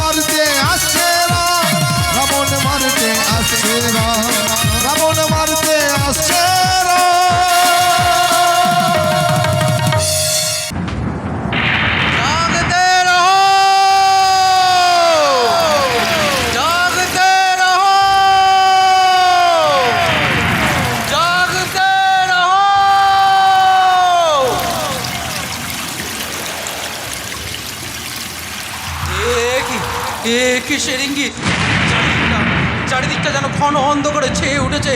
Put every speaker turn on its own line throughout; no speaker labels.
মারতে আসছে রাম, রাবণ মারতে আসছে রাম, রাবণ মারতে আসছে রাম।
জাগতে রহো, জাগতে রহো, জাগতে রহো। কিসের ইঙ্গিত? চারিদিকটা যেন ঘন অন্ধকারে ছেয়ে উঠেছে।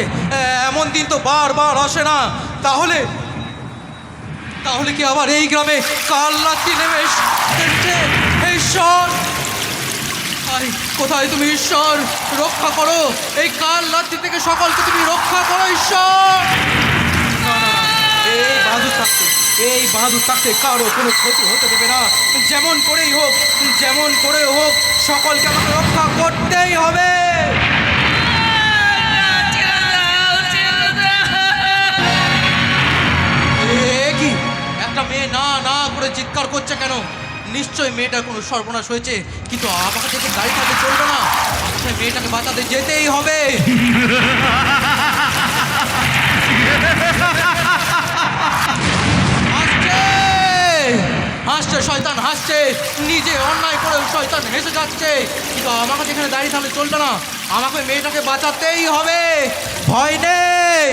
এমন দিন তো বারবার আসে না। তাহলে তাহলে কি আবার এই গ্রামে কাল রাত্রি নেমে এসেছে? ঈশ্বর, কোথায় তুমি ঈশ্বর? রক্ষা করো, এই কাল রাত্রি থেকে সকলকে তুমি রক্ষা করো ঈশ্বর। এই বাহাদুর থাকতে কারো কোনো ক্ষতি হতে দেবে না। যেমন করেই হোক, যেমন করে হোক, সকলকে আমাকে রক্ষা করতেই হবে। কি একটা মেয়ে না না করে চিৎকার করছে কেন? নিশ্চয়ই মেয়েটার কোনো সর্বনাশ হয়েছে, কিন্তু আমাকে থেকে গাড়ি থাকতে চলবে না। আমাকে মেয়েটাকে বাঁচাতে যেতেই হবে। হাসছে শয়তান, হাসছে। নিজে অন্যায় করে শয়তান হেসে যাচ্ছে, কিন্তু আমাকে যেখানে দাঁড়িয়ে থাকলে চলবে না। আমাকে মেয়েটাকে বাঁচাতেই হবে। ভয় নেই,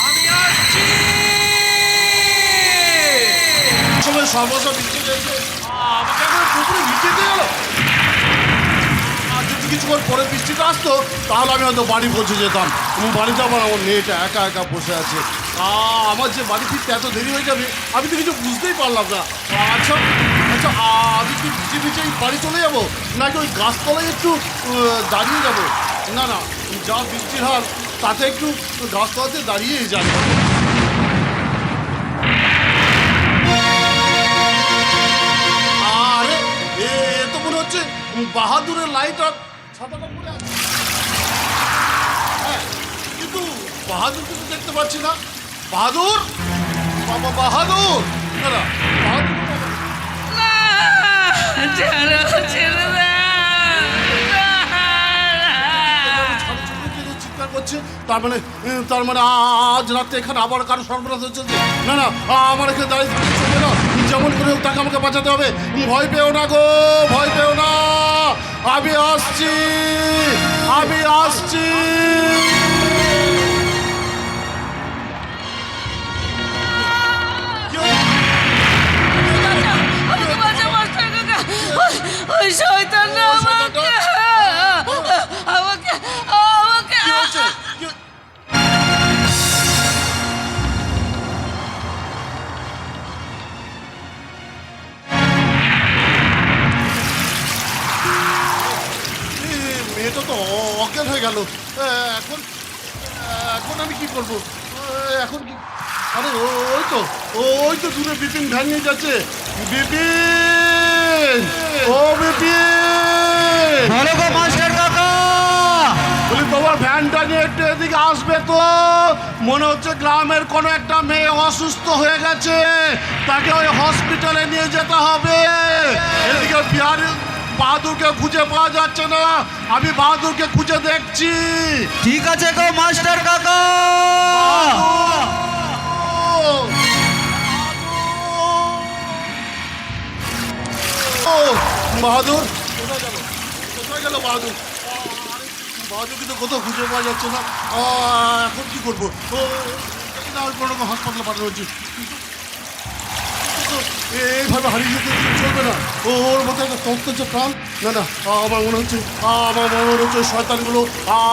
আমি আসছি।
সময় সর্বস্ব বৃষ্টি হয়েছে, আমাকে একবার পুকুরে ভিজে দিয়ে গেল। আর যদি কিছুক্ষণ পরে বৃষ্টিটা আসতো তাহলে আমি হয়তো বাড়ি পৌঁছে যেতাম। বাড়িতে আবার আমার মেয়েটা একা একা বসে আছে। আমার যে বাড়ি ফিরতে এত দেরি হয়ে যাবে আমি তো কিছু বুঝতেই পারলাম না। আচ্ছা আচ্ছা, আমি কি ভিজে ভিজেই বাড়ি চলে যাবো, নাকি ওই গাছতলায় একটু দাঁড়িয়ে যাব? না না, যা বৃষ্টির হার তাতে একটু গাছতলাতে দাঁড়িয়েই যাবে। আরে এ তো মনে হচ্ছে বাহাদুরের লাইট আর ছাতাটা পরে আছে। হ্যাঁ, কিন্তু বাহাদুর কিন্তু দেখতে পাচ্ছি না। বাহাদুর, বাবা বাহাদুর, না না, বাহাদুর চিৎকার করছে। তার মানে আজ রাতে এখানে আবার কারো সর্বনাশ হচ্ছে। না না, আমার এখানে দাঁড়িয়ে থাকতে চলবে না। যেমন করে হোক তাকে আমাকে বাঁচাতে হবে। ভয় পেও না গো, ভয় পেও না, আমি আসছি, আমি আসছি।
ওই শয়তানরা আমাকে আমাকে আমাকে
মেয়েটা তো অজ্ঞান হয়ে গেল। এখন এখন আমি কি করবো? এখন কি? আরে ওই তো দূরে বিপিন ভ্যান নিয়ে যাচ্ছে। বিপিন, ও বিপিন,
ভালো গো মাস্টার কাকা।
বলি তোমার ভ্যানটা নিয়ে একটু এদিকে আসবে তো। মনে হচ্ছে গ্রামের কোনো একটা মেয়ে অসুস্থ হয়ে গেছে, তাকে ওই হসপিটালে নিয়ে যেতে হবে। এদিকে বিহারি বাহাদুরকে খুঁজে পাওয়া যাচ্ছে না, আমি বাহাদুরকে খুঁজে দেখছি।
ঠিক আছে গো মাস্টার কাকা।
বাহাদুর কোথায় গেল? কোথায় গেল বাহাদুর? বাহাদুরকে তো কোথাও খুঁজে পাওয়া যাচ্ছে না। এখন কি করবো? কোনো রকম হাসপাতালে পাঠানো হচ্ছে। এইভাবে হারিয়ে যেতে চলবে না। ওর মধ্যে একটা তত্ত্ব যে প্রাণ। না না, আমার মনে হচ্ছে শয়তানগুলো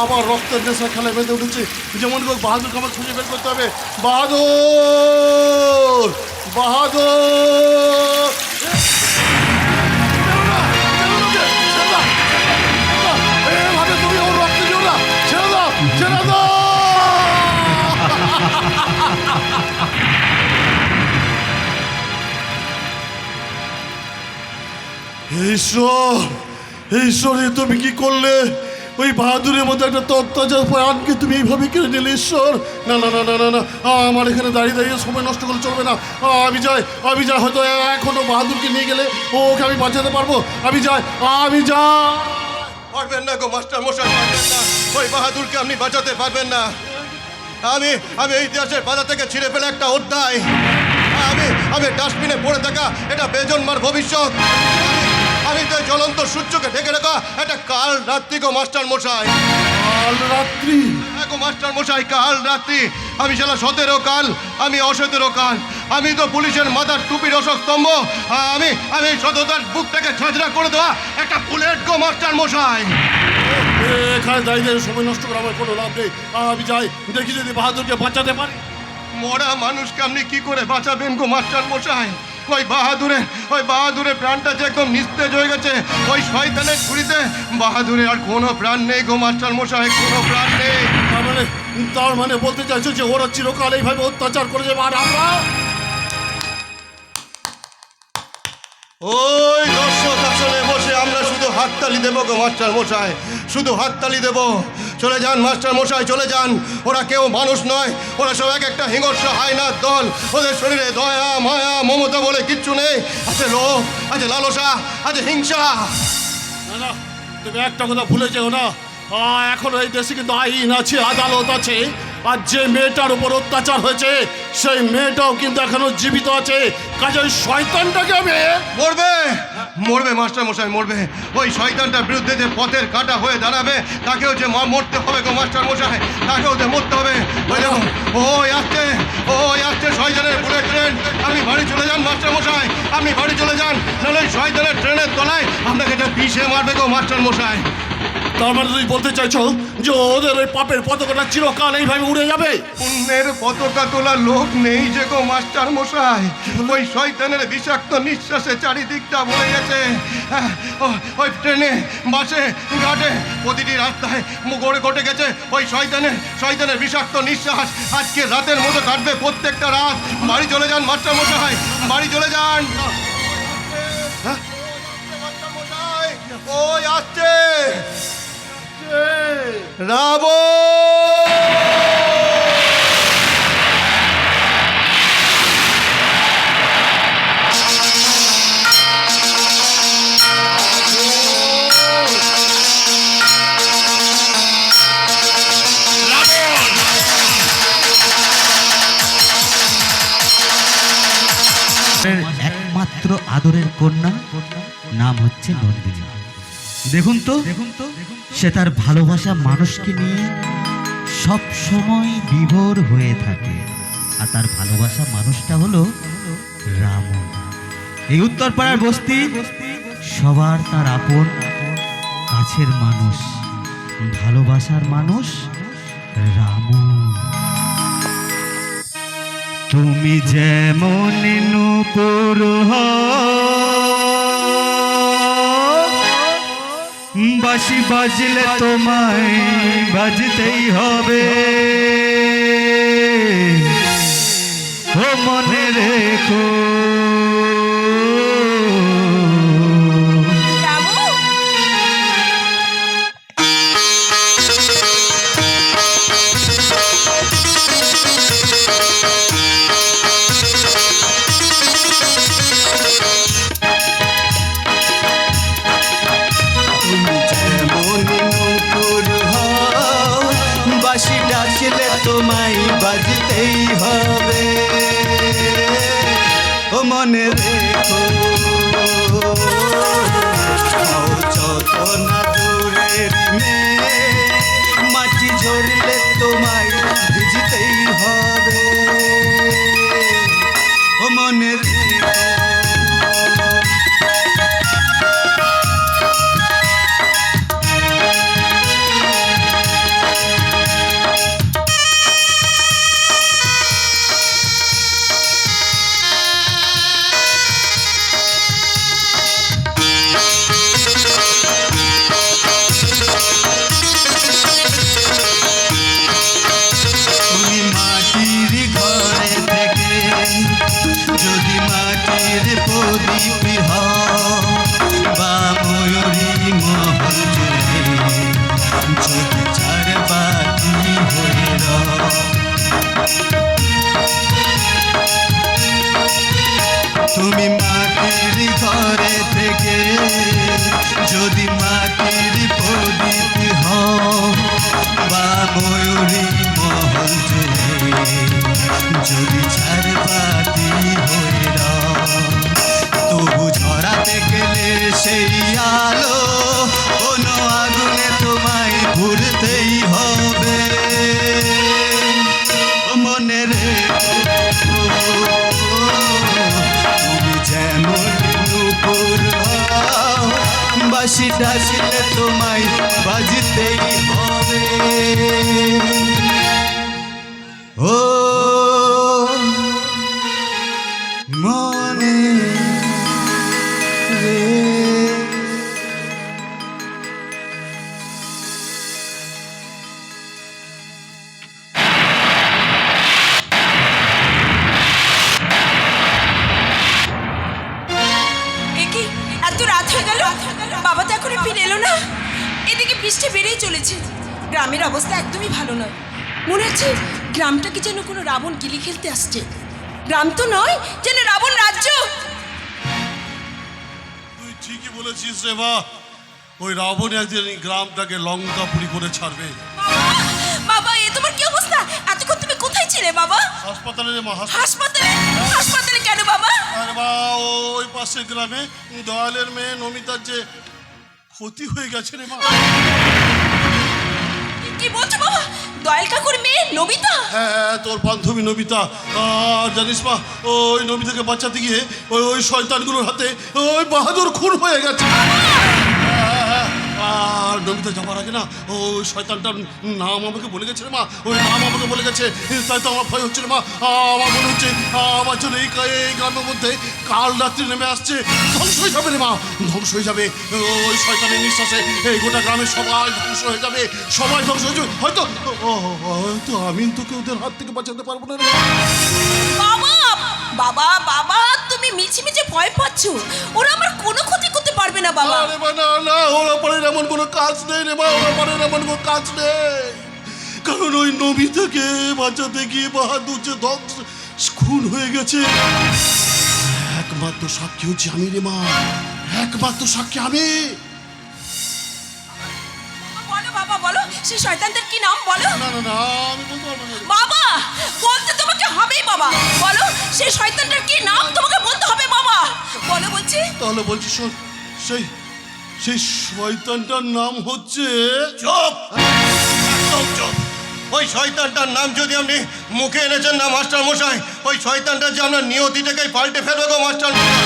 আবার রক্তের নেশা খেলায় বেঁধে উঠেছে। যেমন করে বাহাদুরকে আমার খুঁজে বের করতে হবে। বাহাদুর, বাহাদুর, এভাবে তুমি ওর রক্তে দিও না। ছেড়ে দাও, ছেড়ে দাও। ঈশ্বর, ঈশ্বর, তুমি কি করলে? ওই বাহাদুরের মতো একটা তত্ত্বাচার প্রাণকে তুমি এইভাবে কেড়ে নিলে ঈশ্বর। না না না না না না, আমার এখানে দাঁড়িয়ে দাঁড়িয়ে সময় নষ্ট করে চলবে না। আমি যাই, হয়তো এখনো বাহাদুরকে নিয়ে গেলে ওকে আমি বাঁচাতে পারবো। আমি যাই।
পারবেন না গো মাস্টার মশাই, পারবেন না। ওই বাহাদুরকে আপনি বাঁচাতে পারবেন না। আমি এই ইতিহাসের পাতা থেকে ছিঁড়ে ফেলে একটা অধ্যায়। আমি ডাস্টবিনে পড়ে থাকা এটা বেজন্মার ভবিষ্যৎ। আমি তো জ্বলন্ত সূর্যকে ঢেকে রাখা একটা কাল রাত্রি গো মাস্টার মশাই।
কাল রাত্রি?
গো মাস্টার মশাই, কাল রাত্রি। আমি শালা 17 কাল, আমি অ17 কাল। আমি তো পুলিশের মাথার টুপির অশোক স্তম্ভ। আমি সততার বুকটাকে ঝাঁঝরা করে দেওয়া একটা বুলেট গো মাস্টার মশাই।
এখানে দাঁড়িয়ে সময় নষ্ট করে আমার কোনো লাভ নেই। আমি যাই, দেখি যদি বাহাদুরকে বাঁচাতে পারি।
মরা মানুষকে আপনি কি করে বাঁচাবেন গো মাস্টার মশাই? ওই বাহাদুরের প্রাণটা যে একদম নিস্তেজ হয়ে গেছে ওই শয়তানের ছুরিতে। বাহাদুরের আর কোনো প্রাণ নেই গো মাস্টার মশাই, কোনো প্রাণ নেই।
তার মানে বলতে চাইছো যে ওরা চিরকাল এইভাবে অত্যাচার করে যাবে আর আমরা?
ওই দর্শক আসলে বসে আমরা শুধু হাততালি দেবো গো মাস্টার মশাই, শুধু হাততালি দেবো। চলে যান মাস্টার মশাই, চলে যান। ওরা কেউ মানুষ নয়, ওরা সব একটা হিংস্র হায়নার দল। ওদের শরীরে দয়া মায়া মমতা বলে কিচ্ছু নেই। আছে লোভ, আছে লালসা, আছে হিংসা।
না, তুমি একটা কথা ভুলে যেও না। এখন এই দেশে কিন্তু আইন আছে, আদালত আছে। আর যে মেয়েটার উপর অত্যাচার হয়েছে সেই মেয়েটাও কিন্তু এখনো জীবিত আছে। কাজে ওই শয়তানটাকে আমি
মরবে মাস্টার মশাই, মরবে। ওই শয়তানটার বিরুদ্ধে যে পথের কাঁটা হয়ে দাঁড়াবে তাকেও যে মরতে হবে গো মাস্টার মশাই, তাকেও যে মরতে হবে। ওই দেখুন, ওই আসছে শয়তানের বুলেট ট্রেন। আপনি বাড়ি চলে যান মাস্টার মশাই, আপনি বাড়ি চলে যান। নাহলে ওই শয়তানের ট্রেনের তলায় আপনাকে যে পিষে মারবে গো মাস্টার মশাই।
তার মানে তুমি বলতে চাইছো যে ওদের ওই পাপের পতাকাটা চিরকাল এইভাবে উড়ে যাবে?
পুণ্যের পতাকা তোলা লোক নেই যে গো মাস্টার মশাই। ওই শয়তানের বিষাক্ত নিঃশ্বাসে চারিদিকটা ভরে গেছে। ওই ট্রেনে, বাসে, ঘাটে, প্রতিটি রাস্তায় ঘটে গেছে ওই শয়তানের বিষাক্ত নিঃশ্বাস। আজকে রাতের মতো কাটবে প্রত্যেকটা রাত। বাড়ি চলে যান মাস্টার মশাই, বাড়ি চলে যান। মাস্টার মশাই, ওই আসছে রাবণ।
একমাত্র আদরের কন্যা নাম হচ্ছে নন্দিনী। দেখুন তো সে তার ভালোবাসা মানুষকে নিয়ে সব সময় বিভোর হয়ে থাকে। আর তার ভালোবাসা মানুষটা হলো রামু। এই উত্তরপাড়ার বস্তি সবার তার আপন কাছের মানুষ, ভালোবাসার মানুষ রামু। তুমি যেমন নূপুর বাঁশি বাজলে তোমায় বাজতেই হবে। ও মনে রেখো তোমায় বাজতেই হবে। ও মনে রেখো যত না দূরের মেয়ে, মাটি ঝরলে তোমায় ভিজতেই হবে। ও মনে রেখো সেই আলো কোনো আগুনে তোমায় ঘুরতেই হবে মনে রেখো তুমি যেমন নুপুর হও বাঁশি ডাকলে তোমায় বাজতেই হবে ও মনে রে
একি এত রাত হয়ে গেল, বাবা তো এখনো ফিরে এলো না। এদিকে বৃষ্টি বেড়েই চলেছে, গ্রামের অবস্থা একদমই ভালো নয়। মনে হচ্ছে গ্রামটাকে যেন কোনো রাবণ গিলি খেলতে আসছে। গ্রাম তো নয়, যেন রাবণ রাজ্য।
তুই ঠিকই বলেছিস রে মা, ওই রাবণ একদিন এই গ্রামটাকে লঙ্কাপুরি করে ছাড়বে।
বাবা, বাবা, এ তোমার কি অবস্থা? এতক্ষণ তুমি কোথায় ছিলে বাবা?
হাসপাতালে রে মা,
হাসপাতালে? হাসপাতালে কেন বাবা?
আরে মা, ওই পাশের গ্রামে দয়ালের মেয়ে নমিতার যে ক্ষতি হয়ে গেছে রে মা।
কি বলছো বাবা? দয়াল কাকুর মেয়ে নবিতা?
হ্যাঁ, তোর বান্ধবী নবিতা। আর জানিস মা, ওই নবিতাকে বাঁচাতে গিয়ে ওই শয়তানগুলোর হাতে ওই বাহাদুর খুন হয়ে গেছে। আর নবিতা যাবার আগে না ওই শয়তানটার নাম আমাকে বলে গেছে রে মা, ওই নাম আমাকে বলে গেছে। তাই তো আমার ভয় হচ্ছে রে মা, আমার মনে হচ্ছে আমার জন্য এই গ্রামের মধ্যে কাল রাত্রি নেমে আসছে, ধ্বংস হয়ে যাবে রে মা, ধ্বংস হয়ে যাবে। ওই শয়তানের নিঃশ্বাসে এই গোটা গ্রামের সবাই ধ্বংস হয়ে যাবে, সবাই ধ্বংস হয়ে যাবে। হয়তো হয়তো আমি তোকে ওদের হাত থেকে বাঁচাতে পারবো না রে মা।
বাবা, বাবা, বাবা, তুমি মিছে মিছে ভয় পাচ্ছ। ওরা আমার কোনো ক্ষতি করতে পারবে না বাবা।
আরে মা, না না, ওরা পারে এমন কোনো কাজ নেই রে মা, ওরা পারে এমন কোনো কাজ নেই। কারণ ওই নবিতাকে বাঁচাতে গিয়ে বাহাদুর যে ধ্বংস খুন হয়ে গেছে, একমাত্র সাক্ষী হচ্ছে আমি রে মা, একমাত্র সাক্ষী আমি।
বলো বাবা, বলো সেই শয়তানদের কি নাম বলো।
না না না, আমি বলতে পারবো না।
বাবা, বলতে তোমাকে হবেই বাবা। বলো সেই শয়তানটার কি নাম, তোমাকে বলতে হবে বাবা। বলো বলছি।
তাহলে বলছি শোন, সেই সেই শয়তানটার নাম হচ্ছে
চুপ, একদম চুপ। ওই শয়তানটার নাম যদি আপনি মুখে এনেছেন না মাস্টার মশাই, ওই শয়তানটা যে আপনার নিয়তিটাকেই পাল্টে ফেলবে গো মাস্টার মশাই।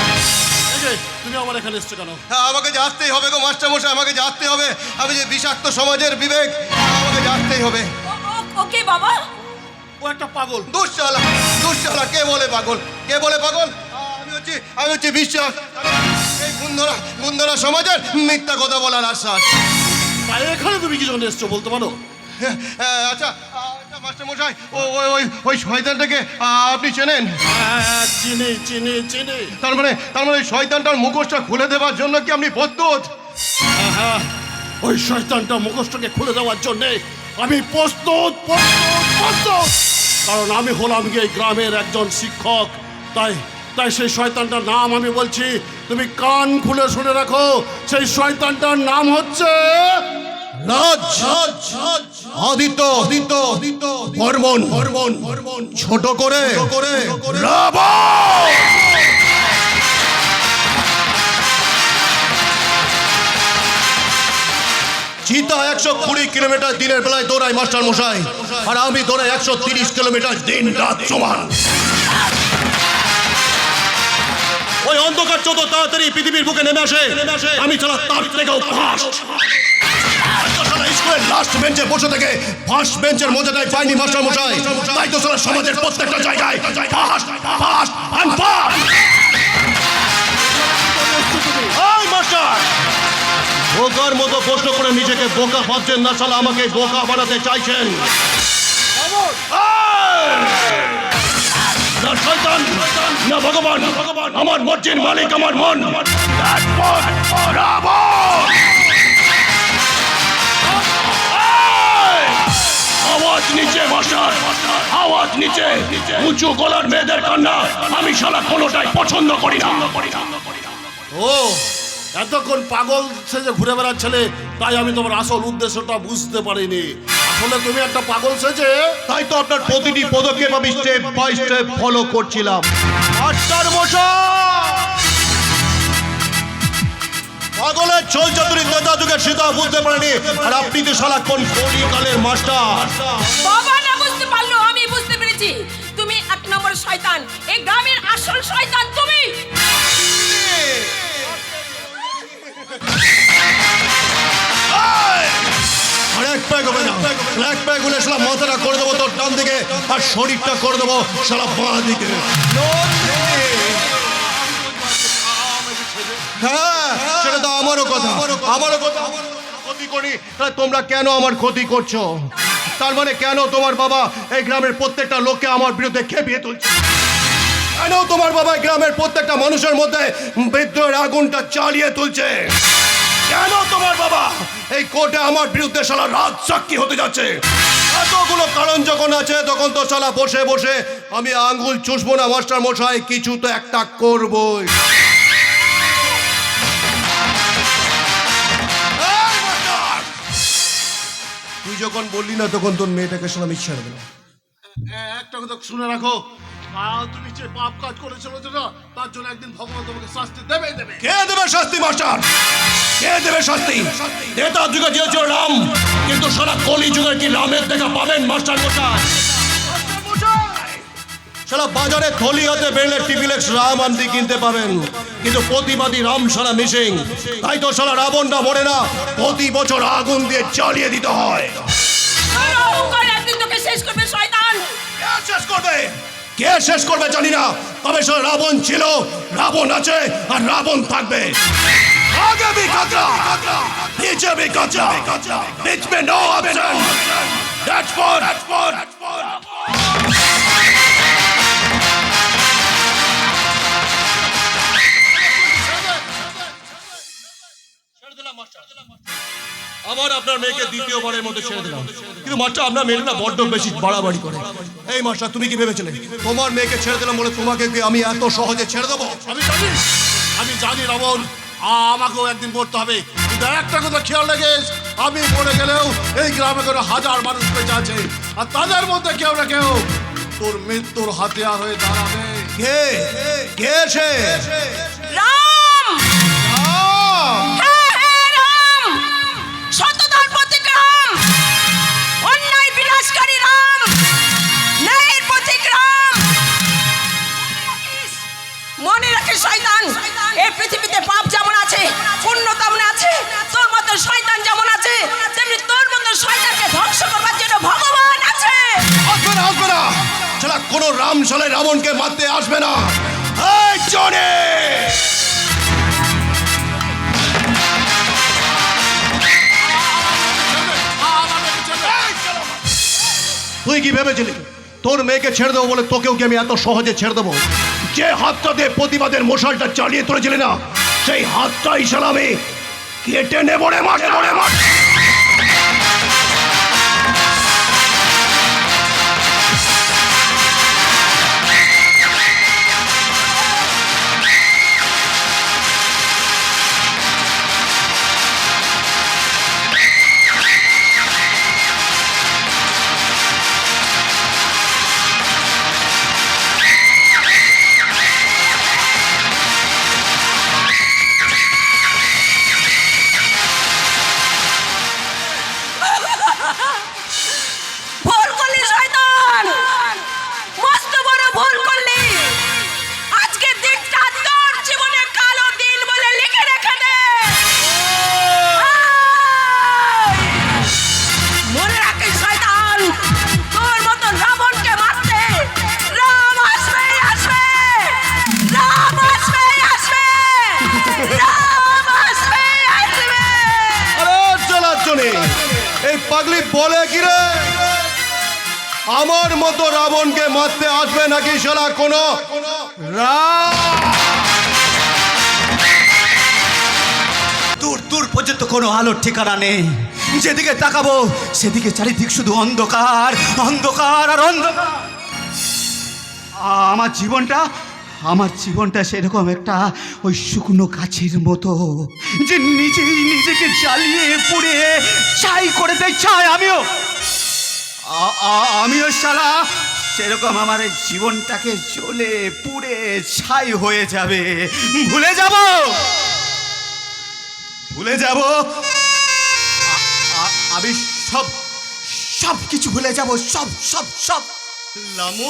এই যে তুমি আমার এখানে এসছো কেন?
হ্যাঁ, আমাকে যে আসতেই হবে গো মাস্টার মশাই, আমাকে যে আসতেই হবে। আমি যে বিষাক্ত সমাজের বিবেক, আমাকে যে আসতেই হবে।
ওকে বাবা।
ও একটা পাগল।
দুশ্চালা, দুশ্চালা, কে বলে পাগল? কে বলে পাগল? আমি হচ্ছি বিশ্বাস। এই গুন্ধরা সমাজের মিথ্যা কথা বলার আশ্বাস।
তাই এখানে তুমি কি জন্য এসছো বলতে পারো?
আচ্ছা মাস্টার মশাই, ওই শয়তানটাকে আপনি চেনেন?
চিনি চিনি চিনি।
তার মানে ওই শয়তানটার মুখোশটা খুলে দেওয়ার জন্য কি আপনি প্রস্তুত?
হ্যাঁ, ওই শয়তানটা মুখোশটাকে খুলে দেওয়ার জন্যে আমি প্রস্তুত প্রস্তুত প্রস্তুত। কারণ আমি হলাম গিয়ে এই গ্রামের একজন শিক্ষক। তাই তাই সেই শয়তানটার নাম আমি বলছি, তুমি কান খুলে শুনে রাখো। সেই শয়তানটার নাম হচ্ছে
আদিত্য বর্মন, ছোট করে
রাবণ।
চিতা 120 কিলোমিটার দিনের বেলায় দৌড়ায় মাস্টার মশাই, আর আমি দৌড়াই 130 কিলোমিটার দিন রাত সমান। ওই অন্ধকার যত তাড়াতাড়ি পৃথিবীর বুকে নেমে আসে, আমি ছাড়া তার থেকেও ফাস্ট। স্কুলের লাস্ট বেঞ্চে বসে থেকে ফার্স্ট বেঞ্চের মজাটাই পাইনি মাস্টার মশাই। তাই তো সারা সমাজের প্রত্যেকটা জায়গায় ফাস্ট ফাস্ট এন্ড ফাস্ট। এই মাস্টার, বোকার মতো প্রশ্ন করে নিজেকে বোকা ভাবছেন না, শালা আমাকে বোকা বানাতে চাইছেন। না শয়তান, না ভগবান, আমার মর্জির মালিক আমার মন। আওয়াজ নিচে মাস্টার, আওয়াজ নিচে। উঁচু গলার মেয়েদের কান্না আমি শালা কোনোটাই পছন্দ করি না।
ও এতক্ষণ পাগল সেজে ঘুরে বেড়াচ্ছিলে, তাই আমি তোমার আসল উদ্দেশ্যটা বুঝতে পারিনি। আসলে তুমি একটা পাগল সেজে,
তাই তো আপনার প্রতিটি পদক্ষেপ আমি স্টেপ বাই স্টেপ ফলো করছিলাম। মাস্টার মশাই, পাগলের চোল চাতুরি তেতা যুগের সীতা বুঝতে পারেনি, আর আপনি তো শালা কোন কলিকালের মাস্টার।
বাবা না বুঝতে পারলো, আমি বুঝতে পেরেছি। তুমি এক নম্বর শয়তান, এই গ্রামের আসল শয়তান তুমি।
আর এক প্যাক হবে না, এক প্যাক হলে শালা মাথাটা করে দেবো তোর ডান দিকে, আর শরীরটা করে দেবো শালা বাঁ দিকে। হ্যাঁ, সেটা তো আমারও কথা, আমারও কথা। ক্ষতি করি, তাহলে তোমরা কেন আমার ক্ষতি করছো? তার মানে কেন তোমার বাবা এই গ্রামের প্রত্যেকটা লোককে আমার বিরুদ্ধে খেপিয়ে তুলছে? কেন তোমার বাবা এই গ্রামের প্রত্যেকটা মানুষের মধ্যে বিদ্রোহের আগুনটা চালিয়ে তুলছে? কেন তোমার বাবা এই কোর্টে আমার বিরুদ্ধে শালা রাজ সাক্ষী হতে যাচ্ছে? এতগুলো কারণ যখন আছে, তখন তো শালা বসে বসে আমি আঙ্গুল চুষবো না মাস্টার মশাই, কিছু তো একটা করবই। তুই যখন বললি না, তখন তোর মেয়েটাকে শালা আমি ছেড়ে দিলাম।
একটা কথা শুনে রাখো, তুমি যে পাপ কাজ করে চলেছো না, তার জন্য একদিন ভগবান তোমাকে শাস্তি দেবেই দেবে।
কে দেবে শাস্তি মাস্টার? কে দেবে শাস্তি? ত্রেতা যুগে চেয়েছিল রাম, কিন্তু সারা কলি যুগের কি রামের দেখা পাবেন মাস্টার মশাই? সারা বাজারে থলি হাতে বেরলে টিপিলেক্স রাম আন্দি কিনতে পাবেন, কিন্তু প্রতিবাদী রাম সারা মিসিং। তাই তো সারা রাবণটা মরে না, প্রতি বছর আগুন দিয়ে জ্বালিয়ে দিতে হয়।
একদিন তোকে শেষ করবে শয়তান।
কে শেষ করবে? কে শেষ করবে জানি না, তবে সে রাবণ ছিল, রাবণ আছে, আর রাবণ থাকবে। आगे भी खतरा, पीछे भी खतरा, बीच में no option. That's for. আবার আপনার মেয়েকে দ্বিতীয়বারের মতো ছেড়ে দিলাম, কিন্তু মাস্টার আপনার মেয়েটা বড্ড বেশি বাড়াবাড়ি করে। এই মাস্টার, তুমি কি ভেবেছিলে তোমার মেয়েকে ছেড়ে দিলাম বলে তোমাকে কি আমি এত সহজে ছেড়ে দেবো?
আমি জানি রাবণ, আমাকেও একদিন মরতে হবে, কিন্তু একটা কথা খেয়াল রাখিস, আমি মরে গেলেও এই গ্রামে কোনো হাজার মানুষ বেঁচে আছে, আর তাদের মধ্যে কেউ না কেউ তোর মৃত্যুর হাতিয়ার হয়ে দাঁড়াবে।
কে কে সে?
রাম, হ্যাঁ হ্যাঁ রাম, সততার প্রতীক রাম, অন্যায় বিনাশকারী রাম, ন্যায়ের প্রতীক রাম। মনে রাখিস শয়তান, এই পৃথিবীতে পাপ যেমন আছে, পুণ্য তেমন আছে, তোর মতো শয়তান যেমন আছে, তেমনি তোর মতো শয়তানকে ধ্বংস করবার জন্য ভগবান আছে।
আসবে না, আসবে না, শালা কোনো রাম শালে রাবণকে মারতে আসবে না। এই জনে তুই কি ভেবেছিলি তোর মেয়েকে ছেড়ে দেবো বলে তোকেও কি আমি এত সহজে ছেড়ে দেবো? যে হাতটা দিয়ে প্রতিবাদের মশালটা চালিয়ে তুলেছিলি না, সেই হাতটাই শালা আমি কেটে নেবো রে মাঠে মরে মাঠ।
ভুল করলি শয়তান, মস্ত বড় ভুল করলি। আজকে দিনটা তোর জীবনে কালো দিন বলে লিখে রেখে দে। মনে রাখিস শয়তান, তোর মতো রাবণকে মারতে রাম আসবে, আসবে, রাম আসবে, আসবে, রাম আসবে, আসবে।
আরে চলা চলে, এই পাগলি বলে কি রে? আমার মতো রাবণকে মারতে আসবে নাকি শালা কোনো
দূর দূর পর্যন্ত কোনো আলোর ঠিকানা নেই, যেদিকে তাকাবো সেদিকে চারিদিক শুধু অন্ধকার, অন্ধকার আর অন্ধকার। আমার জীবনটা সেরকম একটা ওই শুকনো গাছের মতো, যে নিজেই নিজেকে জ্বালিয়ে পুড়ে ছাই করে দেয় ছাই। আমিও শালা সেরকম আমার এই জীবনটাকে জ্বলে পুড়ে ছাই হয়ে যাবে, ভুলে যাব। ভুলে যাব আমি সব সব কিছু ভুলে যাব, সব সব সব।
লামু,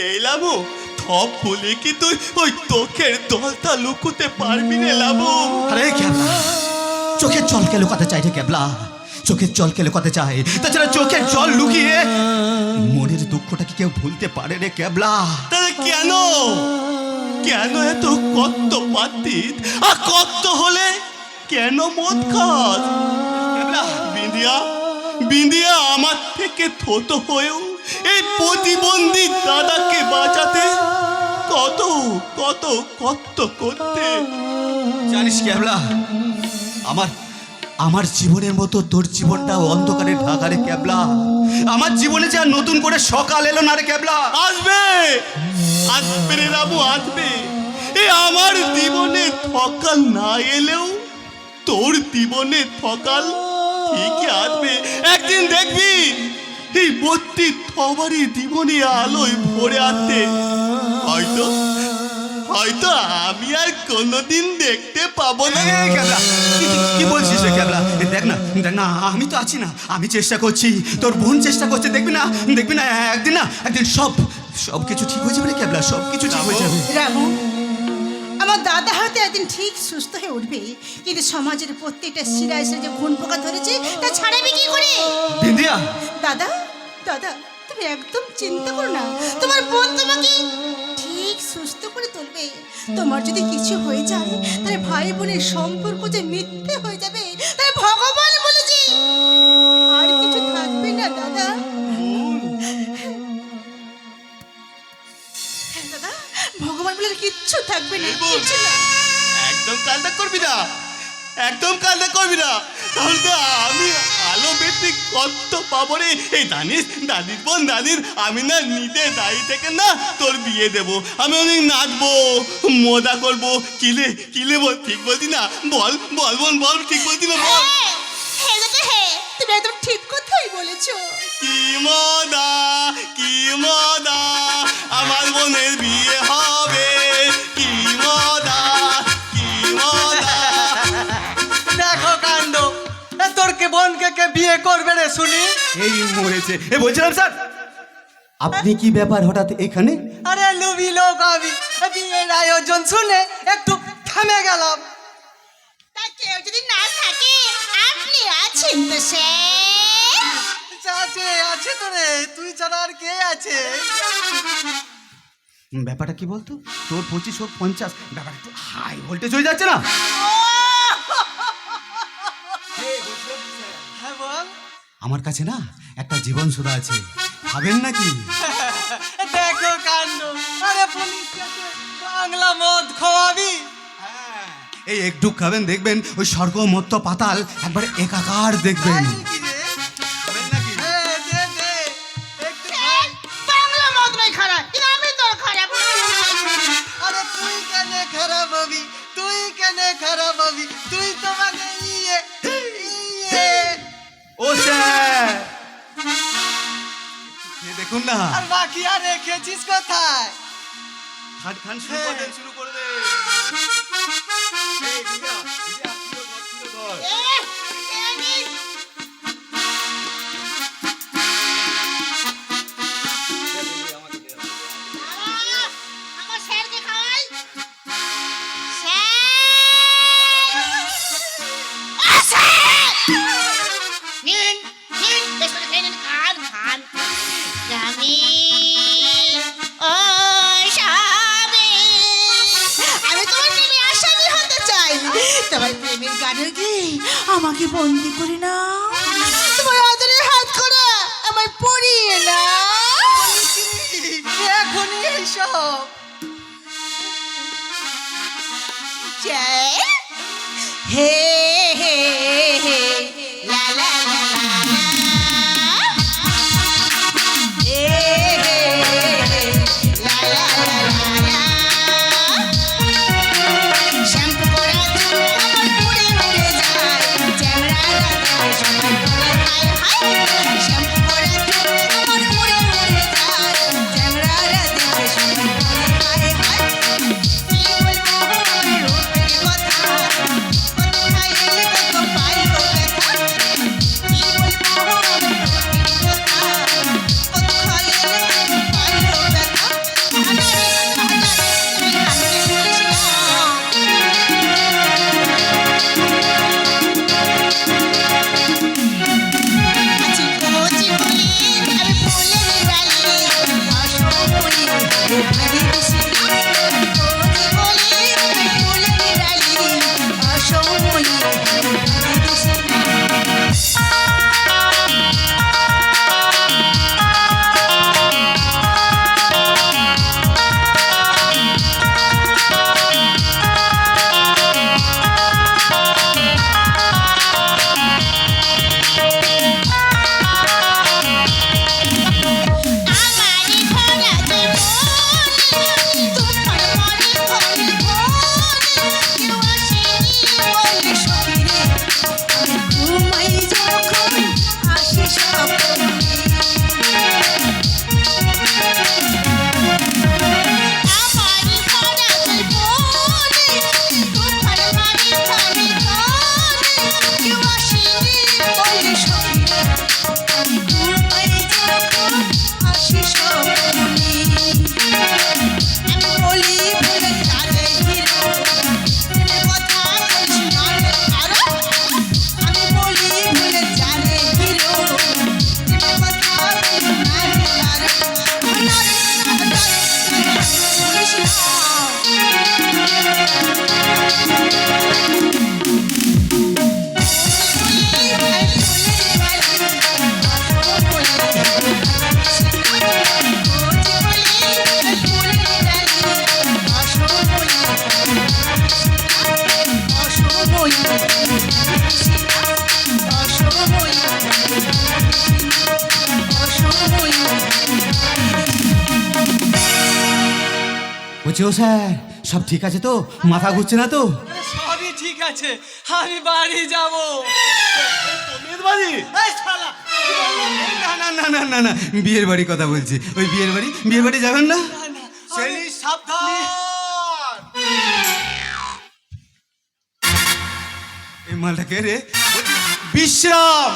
এই লামু, থপ বলে কি তুই ওই তোকের দলটা লুকুতে পারবি রে লামু?
আরে ক্যাবলা, চোখের জলকে লুকাতে চাই রে ক্যাবলা, চোখের জলকে লুকাতে চাই। তাছাড়া চোখের জল লুকিয়ে মনের দুঃখটা কি কেউ ভুলতে পারে রে ক্যাবলা?
তাহলে কেন কেন এত কত পাতিত আর কত হলে কেন মদ খাস?
ক্যাবলা,
বিন্দিয়া, বিন্দিয়া আমার থেকে থত হয়েও এই প্রতিবন্ধী দাদাকে বাঁচাতে কত কত কত করতে।
জানিস ক্যাবলা, আমার জীবনের মতো তোর জীবনটাও অন্ধকারে ঢাকা রে ক্যাবলা। আমার জীবনে যে আর নতুন করে সকাল এলো না রে ক্যাবলা।
আসবে আসবে রে রামু, আসবে। এ আমার জীবনে সকাল না এলেও তোর জীবনে সকাল ঠিকই আসবে। একদিন দেখবি এই বত্তি সবারই জীবনে আলোয় ভরে আসতে। হয়তো হয়তো আমি আর কোনোদিন দেখতে পাবো না।
এই ক্যাবলা, কি বলছিস রে ক্যাবলা? দেখ না, দেখ না, আমি তো আছি না, আমি চেষ্টা করছি, তোর বোন চেষ্টা করছে, দেখবি না, দেখবি না, একদিন সব কিছু ঠিক হয়ে যাবে রে ক্যাবলা, সব কিছু ঠিক হয়ে যাবে।
রামু, আমার দাদা হয়তো একদিন ঠিক সুস্থ হয়ে উঠবে, কিন্তু সমাজের প্রত্যেকটা শিরায় যে খুন পোকা ধরেছে তা ছাড়াবে কি করে?
বিন্দিয়া,
দাদা, দাদা, তুমি একদম চিন্তা করো না, তোমার বোন তোমাকে ঠিক সুস্থ করে তুলবে। তোমার যদি কিছু হয়ে যায় তাহলে ভাই বোনের সম্পর্ক যে মিথ্যে হয়ে যাবে, তাই ভগবান বলেছে আর কিছু থাকবে না দাদা। হ্যাঁ দাদা, ভগবান বলে কিচ্ছু থাকবে না, কিচ্ছু না।
একদম কান্না করবি না, একদম কান্না করবি না, তাহলে তো আমি আলো বেশি কত পাবো রে। এই জানিস, দাদির বোন দাদির, আমি না নিজে দাঁড়িয়ে থেকে না তোর বিয়ে দেবো। আমি অনেক নাচবো, মজা করবো। কিলে কিলে বল, ঠিক বলছি না? বল বল বোন বল, ঠিক বলছি না? বল।
হ্যাঁ দাদা, হ্যাঁ, তুমি একদম ঠিক কথাই বলেছো।
কি মজা, কি মজা, আমার বোনের বিয়ে হবে। কি মজা, কি মজা।
দেখো কাণ্ড, তোর কে বোনকে কে বিয়ে করবে রে শুনি?
এই মরেছে। বলছিলাম স্যার, আপনি কি ব্যাপার হঠাৎ এখানে?
আরে লুবি লোক আমি, বিয়ের আয়োজন শুনে একটু থেমে গেলাম।
তা কেউ যদি না থাকে, আপনি আছেন তো স্যার।
আছে আছে তো রে, তুই ছাড়া আর কে আছে?
ব্যাপারটা কি বলতো, তোর 25 হোক 50, ব্যাপারটা একটু হাই ভোল্টেজ হয়ে যাচ্ছে না?
হ্যাঁ বল।
আমার কাছে না একটা জীবন সুধা আছে, খাবেন নাকি?
দেখো কাণ্ড, আরে পুলিশকে বাংলা মদ খাওয়াবি?
এই একটু খাবেন, দেখবেন ওই স্বর্গ মত্ত পাতাল একবার একাকার দেখবেন।
কি রে? দে দে একটু খাই।
বাংলা মত নাই খারাপ, কিন্তু আমি তো খারাপ।
আরে তুই কেন খারাপ হবি? তুই কেন খারাপ হবি? তুই তো মানে ইয়ে।
ও স্যার, দেখুন না,
আর বাকি আর রেখেছিস কোথায়?
খান শুরু করে দেন, শুরু করে দেন। এই দিদা, দিদা, ধর।
আমার স্যারকে খাওয়াই। নিন নিন, বেশ করে খেয়ে নিন, খান খান। স্বামী, ও স্বামী, আমি তোমার প্রেমে আসামি হতে চাই। তোমার প্রেমের গানে গিয়ে আমাকে বন্দি করে নাও, তোমার আদরে হাত করা আমার পরিয়ে নাও।
এখনই এইসব
জয় হে হে হে লা লা লা লা হে হে হে লা লা লা লা শ্যাম্পু করা চুল আমার পুড়ে মরে যায়, চ্যাংড়া রাতে সকাল করে হায় হায়। শ্যাম্পু করা চুল আমার পুড়ে মরে যায়, চ্যাংড়া রাতে সকাল করে হায় হায়। কি বলবো রূপের কথা, কোথায়
বলছি ও স্যার সব ঠিক আছে তো? মাথা ঘুরছে না তো?
সবই ঠিক আছে, আমি বাড়ি যাব।
তোদের বাড়ি?
না না না না না না, বিয়ের বাড়ি কথা বলছি। ওই বিয়ের বাড়ি যাবেন না?
সেই সাবধান।
এই মালটা কে রে? বিশ্রাম।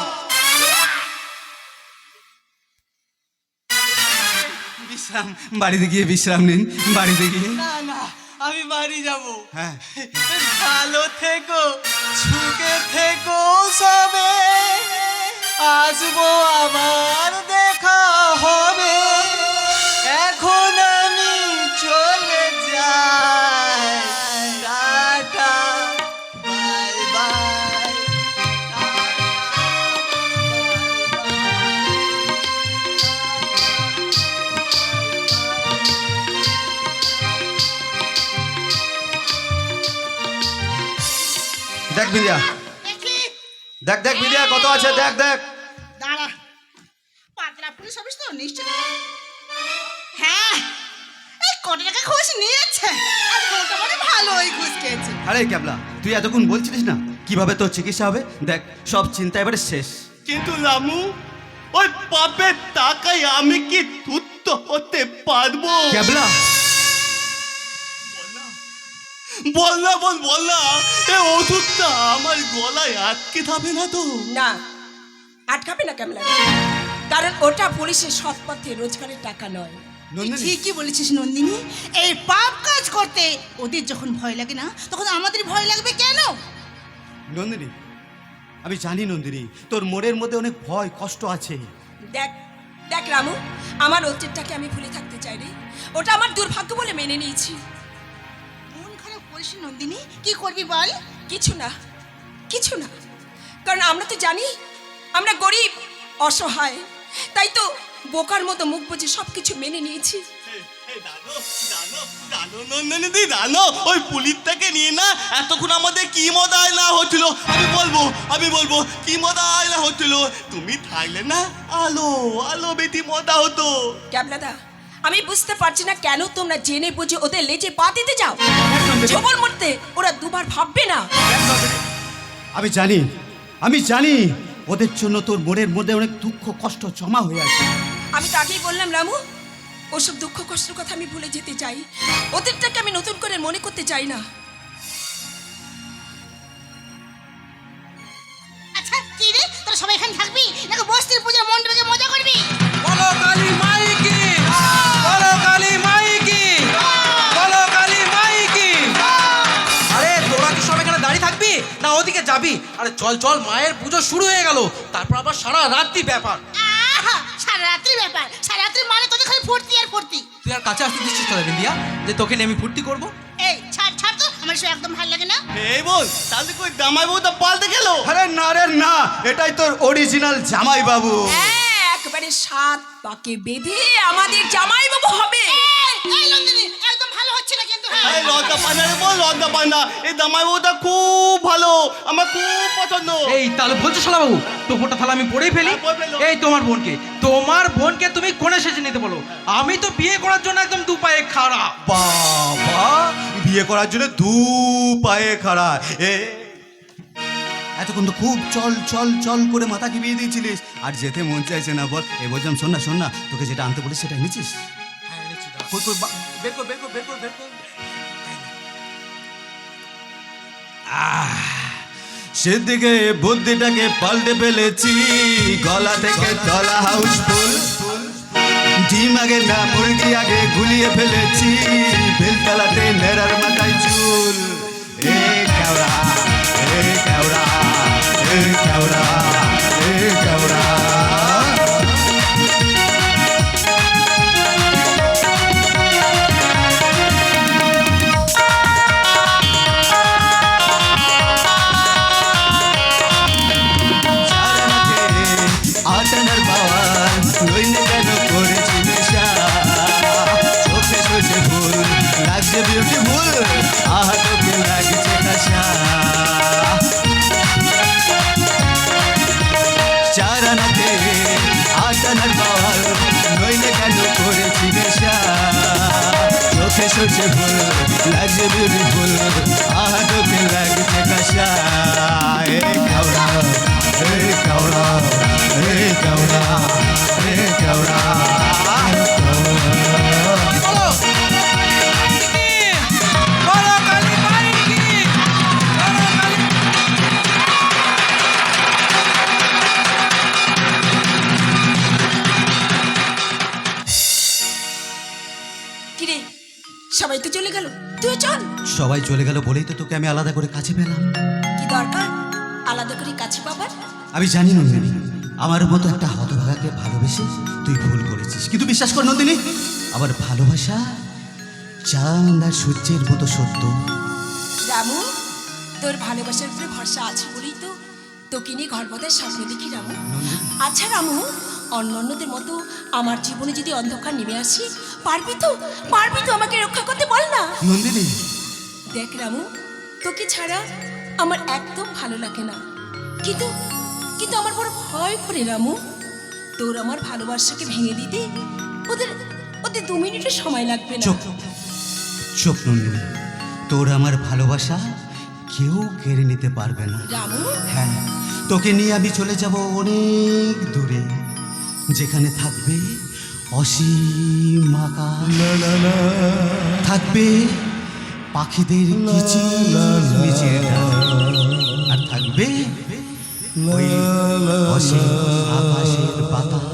বিশ্রাম, বাড়িতে গিয়ে বিশ্রাম নিন, বাড়িতে গিয়ে।
না না, আমি বাড়ি যাব।
হ্যাঁ,
ভালো থেকো, সুখে থেকো সবে, আসবো আবার দেখা হবে। এখন আমি চলে যাই, টাটা, বাই বাই।
দেখ বিদ্যা,
দেখি
দেখ বিদ্যা কত আছে, দেখ।
দাঁড়া, পাতলা পুলিশ অফিস তো নিশ্চয়। হ্যাঁ, এই কত টাকা ঘুষ নিয়েছে, আর মোটামুটি ভালোই ঘুষ খেয়েছে।
আরে ক্যাবলা, তুই এতক্ষণ বলছিলিস না কিভাবে তোর চিকিৎসা হবে? দেখ সব চিন্তা এবারে শেষ।
কিন্তু রামু, ওই পাপের টাকায় আমি কি তুত্ত হতে পারবো?
ক্যাবলা,
বল না, এ ওষুধটা আমার গলায় আটকে যাবে না তো?
না, আটকাবে না কেমন লাগে, কারণ ওটা পুলিশের সৎ পথে রোজগারের টাকা নয়।
নন্দিনী,
ঠিকই বলেছিস নন্দিনী, এই পাপ কাজ করতে ওদের যখন ভয় লাগে না, তখন আমাদের ভয় লাগবে কেন?
নন্দিনী, আমি জানি নন্দিনী তোর মনের মধ্যে অনেক ভয় কষ্ট আছে।
দেখ রামু, আমার অতীতটাকে আমি ভুলে থাকতে চাই রে। ওটা আমার দুর্ভাগ্য বলে মেনে নিয়েছি।
মন খারাপ করিস নন্দিনী, কি করবি বল?
কিছু না, কারণ আমরা তো জানি আমরা গরিব অসহায়, তাই তো বোকার মতো মুখ বুঝে সব কিছু মেনে নিয়েছি।
নন্দিনী জানো, ওই পুলিশটাকে নিয়ে না এতক্ষণ আমাদের কি মজা না হচ্ছিল, আমি বলবো কি মজা না হচ্ছিল। তুমি থাকলে না আলো বেশি মজা হতো।
ক্যাবলাদা, আমি বুঝতে পারছি না কেন তোমরা জেনে বুঝে ওদের লেজে পা দিতে যাও। ছবল মরতে ওরা দুবার ভাববে না।
আমি জানি ওদের জন্য তোর মনের মধ্যে অনেক দুঃখ কষ্ট জমা হয়ে আছে।
আমি তো আগেই বললাম রামু, ওসব দুঃখ কষ্টের কথা আমি ভুলে যেতে চাই। ওদেরটাকে আমি নতুন করে মনে করতে চাই না।
আচ্ছা কি রে, তোরা সবাই এখানে থাকবি নাকি বস্তির পূজা মণ্ডপে মজা করবি?
বলো কালী মাই কি, বলো কালী মাই কি, বলো কালী মাই কি। আরে তোরা কি সব এখানে দাঁড়িয়ে থাকবি না ওদিকে যাবি? আরে চল, মায়ের পুজো শুরু হয়ে গেল, তারপর আবার সারা রাত্রি ব্যাপার।
আহা, সারা রাত্রি ব্যাপার, সারা রাত্রি মানে তোদের খালি ফুর্তি আর ফুর্তি।
তুই আর কাছে আসতে দিচ্ছিস না বিন্দিয়া, যে তোকে নিয়ে আমি ফুর্তি করবো?
এই ছাড় তো, আমার সব একদম ভালো লাগে না।
এই বল, তাহলে কই জামাই বউটা পাল্টে গেল?
আরে না রে না, এটাই তোর অরিজিনাল জামাই বাবু।
হ্যাঁ, একেবারে সাত পাকে বেঁধে আমাদের জামাই বাবু হবে।
এই নন্দিনী, একদম ভালো হচ্ছে না কিন্তু। হ্যাঁ,
এই লজ্জা পায় না, এই জামাই বউটা খুব ভালো, আমার খুব পছন্দ।
এই তাহলে বলছো শালা বাবু, টোপরটা তাহলে আমি পরেই ফেলি।
হ্যাঁ, পরে ফেলো।
এই তোমার বোনকে তুমি কোণে সেজে নিতে বলো। আমি তো বিয়ে করার জন্য একদম দু পায়ে খাড়া।
বাবা, বিয়ে করার জন্য দু পায়ে খাড়া। এতক্ষণ তো খুব চল করে মাথা কিবিয়ে দিয়েছিলিস, আর যেতে মন চাইছে না বল। বলছিলাম শোন না, তোকে যেটা আনতে বলিস সেটা এনেছিস? বের কর। সেদিকে বুদ্ধিটাকে পাল্টে ফেলেছি, গলা থেকে তলা হাউসফুল, ডিম আগে না মুরগি আগে গুলিয়ে ফেলেছি, বেলতলাতে নেড়ার মাথায় চুল। এ কেওড়া, এ কেওড়া, এ কেওড়া, এ কেওড়া। আটানার বাবার নইলে কেন করেছি নেশা, চোখে সর্ষে ফুল লাগছে বিউটিফুল, আহা তোকে লাগছে কাশা। হারানাতে আসানার পাওয়ার নইলে কেন করেছি নেশা চোখে সরষে ফুল লাগছে বিউটিফুল আহা চোখে লাগছে কাশা এ কাউরা এ কাউরা এ কাউরা এ কাউরা
বলো বলো কালী পারি কি বলো কালী
কিরে সবাই তো চলে গেল, তুই চল।
সবাই চলে গেল বলেই তো তোকে আমি আলাদা করে কাছে পেলাম।
কি দরকার আলাদা করে কাছে পাবার?
আমি জানি নন্দিনী, আমার মতো একটা হতভাগাকে ভালোবেসে তুই ভুল করেছিস, কিন্তু বিশ্বাস কর নন্দিনী, আমার ভালোবাসা চাঁদ আর সূর্যের মতো সত্য।
রামু, তোর ভালোবাসার উপরে ভরসা আছে বলেই তো তোকে নিয়ে ঘর বাঁধার স্বপ্ন দেখি রামু। আচ্ছা রামু, অন্যান্যদের মতো আমার জীবনে যদি অন্ধকার নেমে আসি, পারবি তো আমাকে রক্ষা করতে, বল না।
নন্দিনী,
দেখ রামু, তোকে ছাড়া আমার একদম ভালো লাগে না, কিন্তু কিন্তু আমার বড় ভয় করে রামু। তোর আমার ভালোবাসাকে ভেঙে দিতে ওদের 2 মিনিটের সময় লাগবে না।
চুপ চুপ নন্দিনী, তোর আমার ভালোবাসা কেউ কেড়ে নিতে পারবে না।
রামু,
হ্যাঁ, তোকে নিয়ে আমি চলে যাব অনেক দূরে, যেখানে থাকবে অসীম আকাশ, থাকবে পাখিদের কিচিরমিচির ডাক, আর থাকবে ওই অসীম আকাশের বাতাস,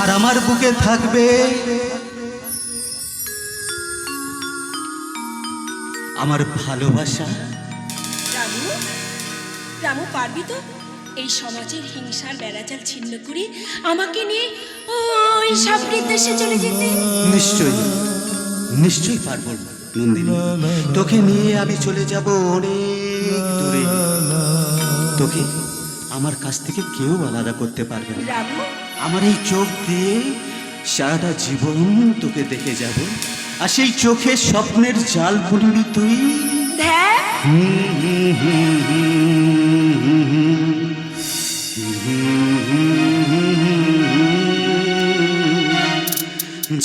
আর আমার বুকে থাকবে আমার ভালোবাসা।
রামু, রামু, পারবি তো এই সমাজের হিংসার বেড়াজাল ছিন্ন করে আমাকে নিয়ে ওই সাবরির দেশে চলে যেতে?
নিশ্চয়ই নিশ্চয়ই পারবো নন্দিনী, তোকে নিয়ে আমি চলে যাব অনেক দূরে, তোকে আমার কাছ থেকে কেউ আলাদা করতে পারবে না।
রামু,
আমার এই চোখ দিয়ে সারাটা জীবন তোকে দেখে যাব, আর সেই চোখে স্বপ্নের জাল বুনবি তুই।
ধ্যান,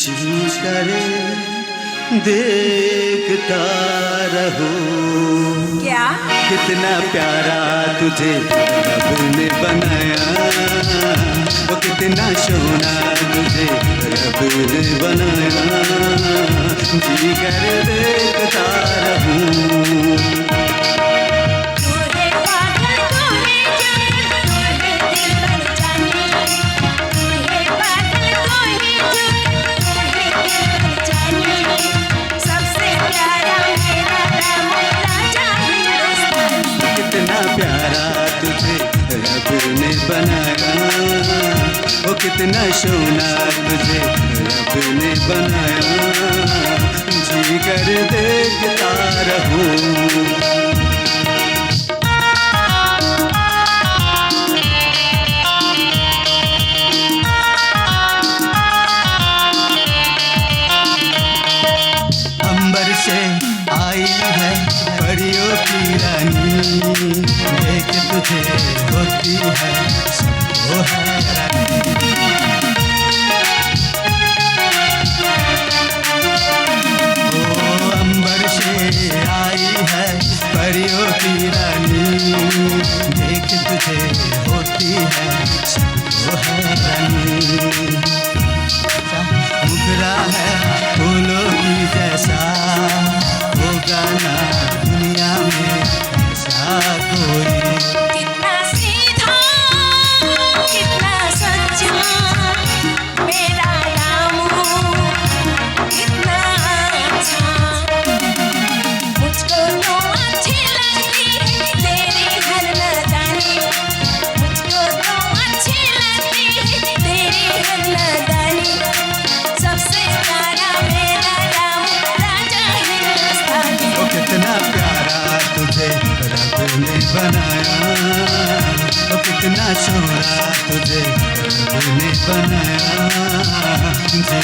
जी करे देखता रहो
क्या
कितना प्यारा तुझे रब ने बनाया, वो कितना सोना तुझे रब ने बनाया, जी कर देखता रहूं।
तूने पागल तूने जान तूने दिल बन जाने, तूने पागल तूने जान तूने दिल बन जाने, सबसे प्यारा मेरा राम राजा हिंदुस्तान।
कितना प्यारा तुझे रब ने बनाया, वो कितना सोना तुझे रब ने बनाया, जी कर देखता रहूं। अंबर से आई है परियों की रानी, देख तुझे होती है सबको हैरानी। ओ अंबर से आई है परियों की रानी, देख तुझे होती है सबको हैरानी। मुखरा है फूलों की जैसा, होगा ना दुनिया में ऐसा कोई।
कितना सीधा कितना सच्चा मेरा रामू, कितना अच्छा, मुझको तो अच्छी लगती है तेरी हर नादानी, मुझको तो अच्छी लगती है तेरी हर नादानी, सबसे प्यारा मेरा राम राजा हिंदुस्तानी।
वो कितना प्यारा तुझे रब ने बनाया, वो कितना सोना तुझे रब ने बनाया, जी।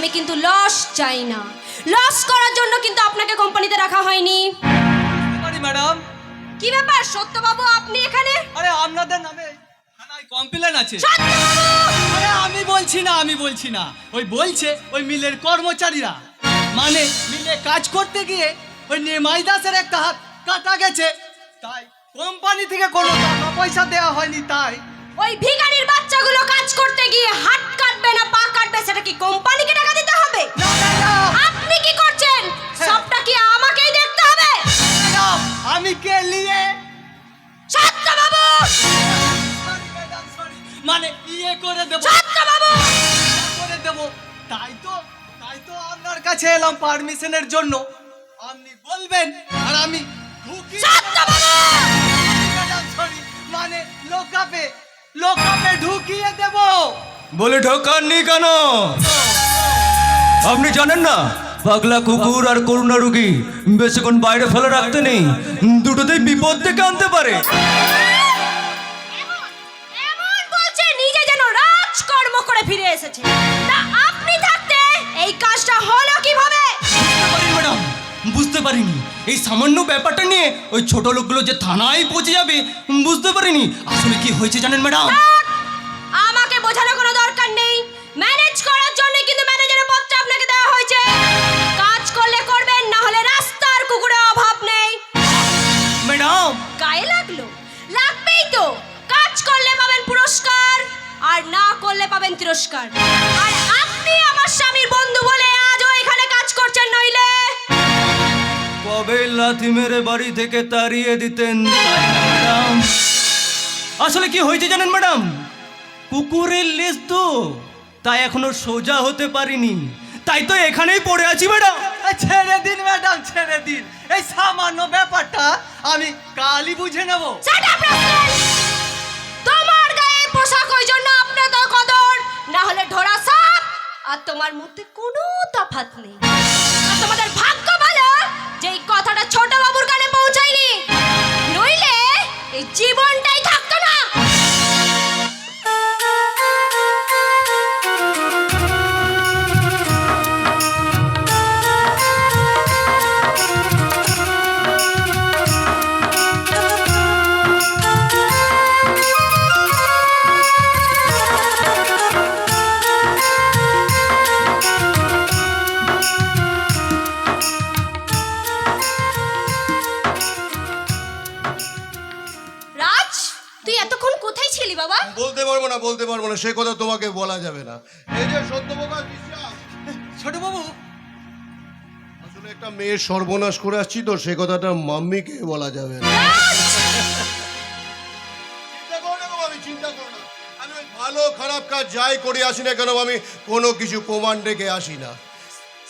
আমি কিন্তু লস চাই না। লস করার জন্য কিন্তু আপনাকে কোম্পানিতে রাখা হয়নি।
ম্যাডাম,
কি ব্যাপার সত্যবাবু, আপনি এখানে?
আরে আপনাদের নামে থানায় কমপ্লেন আছে।
সত্যবাবু!
আরে আমি বলছি না ওই বলছে ওই মিলের কর্মচারীরা, মানে মিলে কাজ করতে গিয়ে ওই নিমাই দাসের একটা হাত কাটা গেছে, তাই কোম্পানি থেকে কোনো টাকা পয়সা দেওয়া হয়নি। তাই
ওই ভিখারির বাচ্চাগুলো কাজ করতে গিয়ে হাত কাটবে না পা কাটবে, সেটা কি কোম্পানিকে টাকা দিতে হবে? আপনি কি করছেন সবটা কি আমাকেই দেখতে হবে?
আমি কে নিয়ে
সত্যবাবু!
মানে ইয়ে করে দেবো
সত্যবাবু!
করে দেবো, তাই তো আপনার কাছে এলাম পারমিশনের জন্য। আপনি বলবেন আর আমি ঢুকিয়ে
সত্যবাবু!
মানে লোকাপে ঢুকিয়ে দেব।
বলে ঢোকাননি কেন? আপনি জানেন না পাগলা কুকুর আর করুণা রুগী বেশিক্ষণ বাইরে ফেলে রাখতে নেই, দুটোতেই বিপদ ডেকে আনতে পারে।
এমন বলছে নিজে যেন রাজকর্ম করে ফিরে এসেছে। তা আপনি থাকতে এই কাজটা হলো কিভাবে?
ম্যাডাম, বুঝতে পারিনি এই সামান্য ব্যাপারটা নিয়ে ওই ছোট লোকগুলো যে থানায় পৌঁছে যাবে বুঝতে পারিনি। আসলে কি হয়েছে জানেন ম্যাডাম?
আমাকে বোঝানোর কোনো দরকার নেই। ম্যানেজ করার জন্য কিন্তু ম্যানেজারের পদটা আপনাকে দেওয়া হয়েছে। কাজ করলে করবেন, না হলে রাস্তার কুকুরের অভাব নেই।
ম্যাডাম,
গায়ে লাগলো? লাগবেই তো। কাজ করলে পাবেন পুরস্কার, আর না করলে পাবেন তিরস্কার। আর আপনি আমার স্বামীর বন্ধু বলে আজও এখানে কাজ করছেন, নইলে
কবে লাথি মেরে বাড়ি থেকে তাড়িয়ে দিতেন, তাই না ম্যাডাম? আসলে কি হয়েছে জানেন ম্যাডাম, কুকুরের লেজ তো, তাই এখনো সোজা হতে পারিনি, তাই তো এখানেই পড়ে আছি ম্যাডাম।
ছেড়ে দিন ম্যাডাম, ছেড়ে দিন। এই সামান্য ব্যাপারটা আমি কালই বুঝে নেব।
Shut up, rascal! তোমার গায়ে পোশাক ওই জন্য আপনার তো কদর, না হলে ঢোড়া সাপ। আর তোমার মধ্যে কোনো তফাৎ নেই। আর তোমাদের ভাগ্য ভালো যে এই কথাটা ছোট বাবুর কানে পৌঁছায়নি, নইলে এই জীবনটাই থাকতো না। রাজ, তুই এতক্ষণ কোথায় ছিলি বাবা?
বলতে পারবো না সে কথা তোমাকে বলা যাবে না। এই যে সত্যপ্রকাশ বিশ্বাস,
ছোট বাবু,
আসলে একটা মেয়ের সর্বনাশ করে আসছি তো, সে কথাটা মাম্মিকে বলা যাবে না। চিন্তা করো না, আমি ওই ভালো খারাপ কাজ যাই করে আসি না কেন, আমি কোনো কিছু প্রমাণ রেখে আসি না।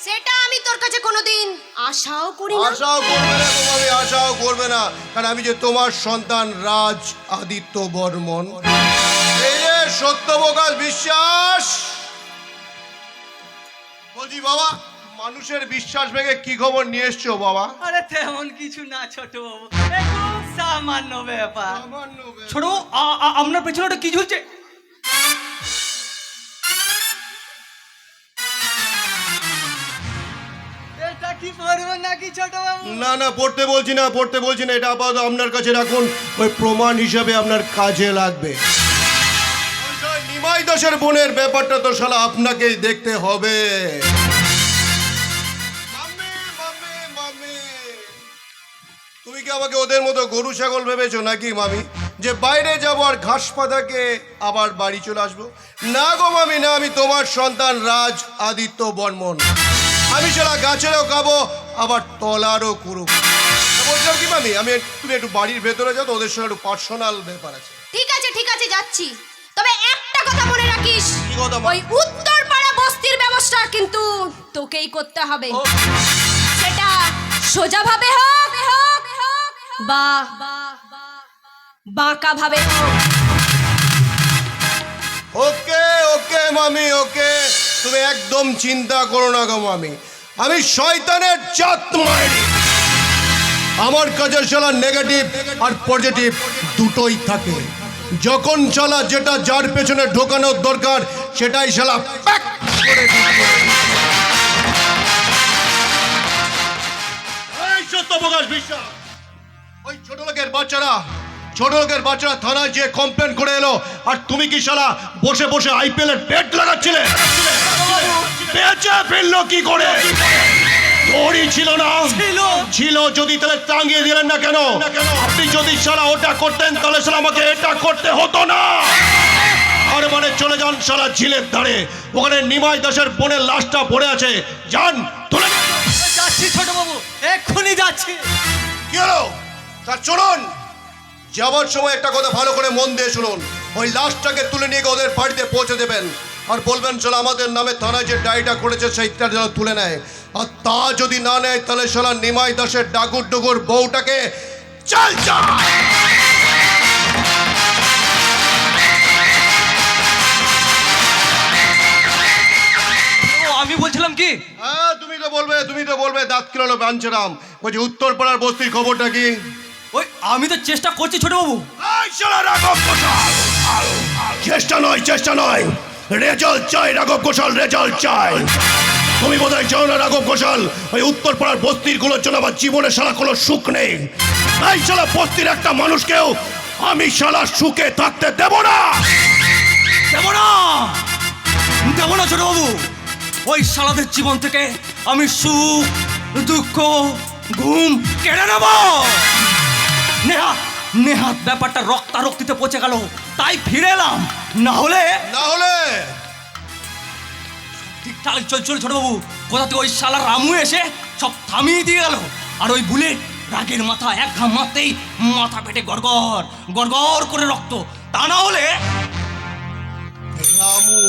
সেটা আমি তোর কাছে কোনোদিন আশাও করি না।
আশাও করবে না গো মামি, আশাও করবে না, কারণ আমি যে তোমার সন্তান রাজ আদিত্য বর্মন। এই যে সত্যপ্রকাশ বিশ্বাস, বলছি বাবা, মানুষের বিশ্বাস ভেঙে কি খবর নিয়ে এসছো বাবা?
আরে তেমন কিছু না ছোট বাবু, খুব সামান্য ব্যাপার।
ছোট আপনার পেছনে ওটা কি ঝুলছে?
এটা কি পড়বো নাকি ছোট বাবু?
না না, পড়তে বলছি না, এটা আপাতত আপনার কাছে রাখুন, ওই প্রমাণ হিসাবে আপনার কাজে লাগবে। নিমাই দাসের বোনের ব্যাপারটা তো শালা আপনাকেই দেখতে হবে। তুমি কি আমাকে ওদের মতো গরু ছাগল ভেবেছো নাকি মামি, যে বাইরে যাবো আর ঘাস পাতাকে আবার বাড়ি চলে আসবো? না গো মামি না, আমি তোমার সন্তান রাজ আদিত্য বর্মন। আমি সেটা গাছেরও খাবো আবার তলারও করুক। বলছিলাম কি মামি, তুমি একটু বাড়ির ভেতরে যাও তো, ওদের সঙ্গে একটু পার্সোনাল ব্যাপার আছে।
ঠিক আছে যাচ্ছি, তবে একটা কথা মনে রাখিস,
কি কথা?
ওই উত্তর পাড়া বস্তির ব্যবস্থা কিন্তু তোকেই করতে হবে। সেটা সোজা ভাবে হোক বা বাঁকা ভাবে হোক।
ওকে মামি, ওকে, তুমি একদম চিন্তা করো না গো মামি, আমি শয়তানের জাত মারি। আমার কাজের শালা নেগেটিভ আর পজিটিভ দুটোই থাকে। যখন শালা যেটা যার পেছনে ঢোকানোর দরকার সেটাই শালা প্যাক করে দিচ্ছে।
সত্যপ্রকাশ বিশ্বাস।
ওই ছোট লোকের বাচ্চারা থানায় যে কমপ্লেন করে এলো, আর তুমি কি শালা বসে বসে আইপিএল এর বেট লাগাচ্ছিলে? বেচে ফেললো কি করে? দড়ি ছিল না? ছিল যদি, তাহলে টাঙিয়ে দিলেন না কেন? আপনি যদি শালা ওটা করতেন তাহলে শালা আমাকে এটা করতে হতো না। আর মানে চলে যান শালা ঝিলের ধারে, ওখানে নিমাই দাসের বোনের লাশটা পড়ে আছে, যান তুলে নিয়ে যান।
যাচ্ছি ছোট বাবু, এক্ষুনি যাচ্ছি।
কি হলো? তা চলুন, যাবার সময় একটা কথা ভালো করে মন দিয়ে শুনুন। ওই লাশটাকে তুলে নিয়ে গিয়ে ওদের বাড়িতে পৌঁছে দেবেন, আর বলবেন শালা আমাদের নামে থানায় যে ডায়েরিটা করেছে সেইটা যেন তুলে নেয়। আর তা যদি না নেয় তাহলে শালা নিমাই দাসের ডাগুর ডুগুর বউটাকে চাল চাল।
আমি বলছিলাম কি,
হ্যাঁ তুমি তো বলবে দাঁত কিলো বাঞ্ছরাম। বলছি উত্তর পাড়ার বস্তির খবরটা কি?
ওই আমি তো চেষ্টা করছি ছোট বাবু।
চেষ্টা নয়, রেজাল্ট চাই রাঘব ঘোষাল, রেজাল্ট চাই। তুমি বোধহয় চাও না রাঘব ঘোষাল ওই উত্তর পাড়ার বস্তির গুলোর জন্য আমার জীবনে শালা কোনো সুখ নেই। তাই শালা বস্তির একটা মানুষকেও আমি শালা সুখে থাকতে দেব না।
দেব না ছোট বাবু। ওই শালাদের জীবন থেকে আমি সুখ, দুঃখ, ঘুম কেড়ে নেব। নেহাত ব্যাপারটা রক্তারক্তিতে পচে গেল, তাই ফিরে এলাম। না হলে ঠিকঠাক চল ছোট বাবু। কোথা থেকে ওই শালা রামু এসে সব থামিয়ে দিয়ে গেল। আর ওই বুলেট রাগের মাথা এক ঘাম মারতেই মাথা পেটে গড়গড় গড়গড় করে রক্ত। তা না হলে
রামু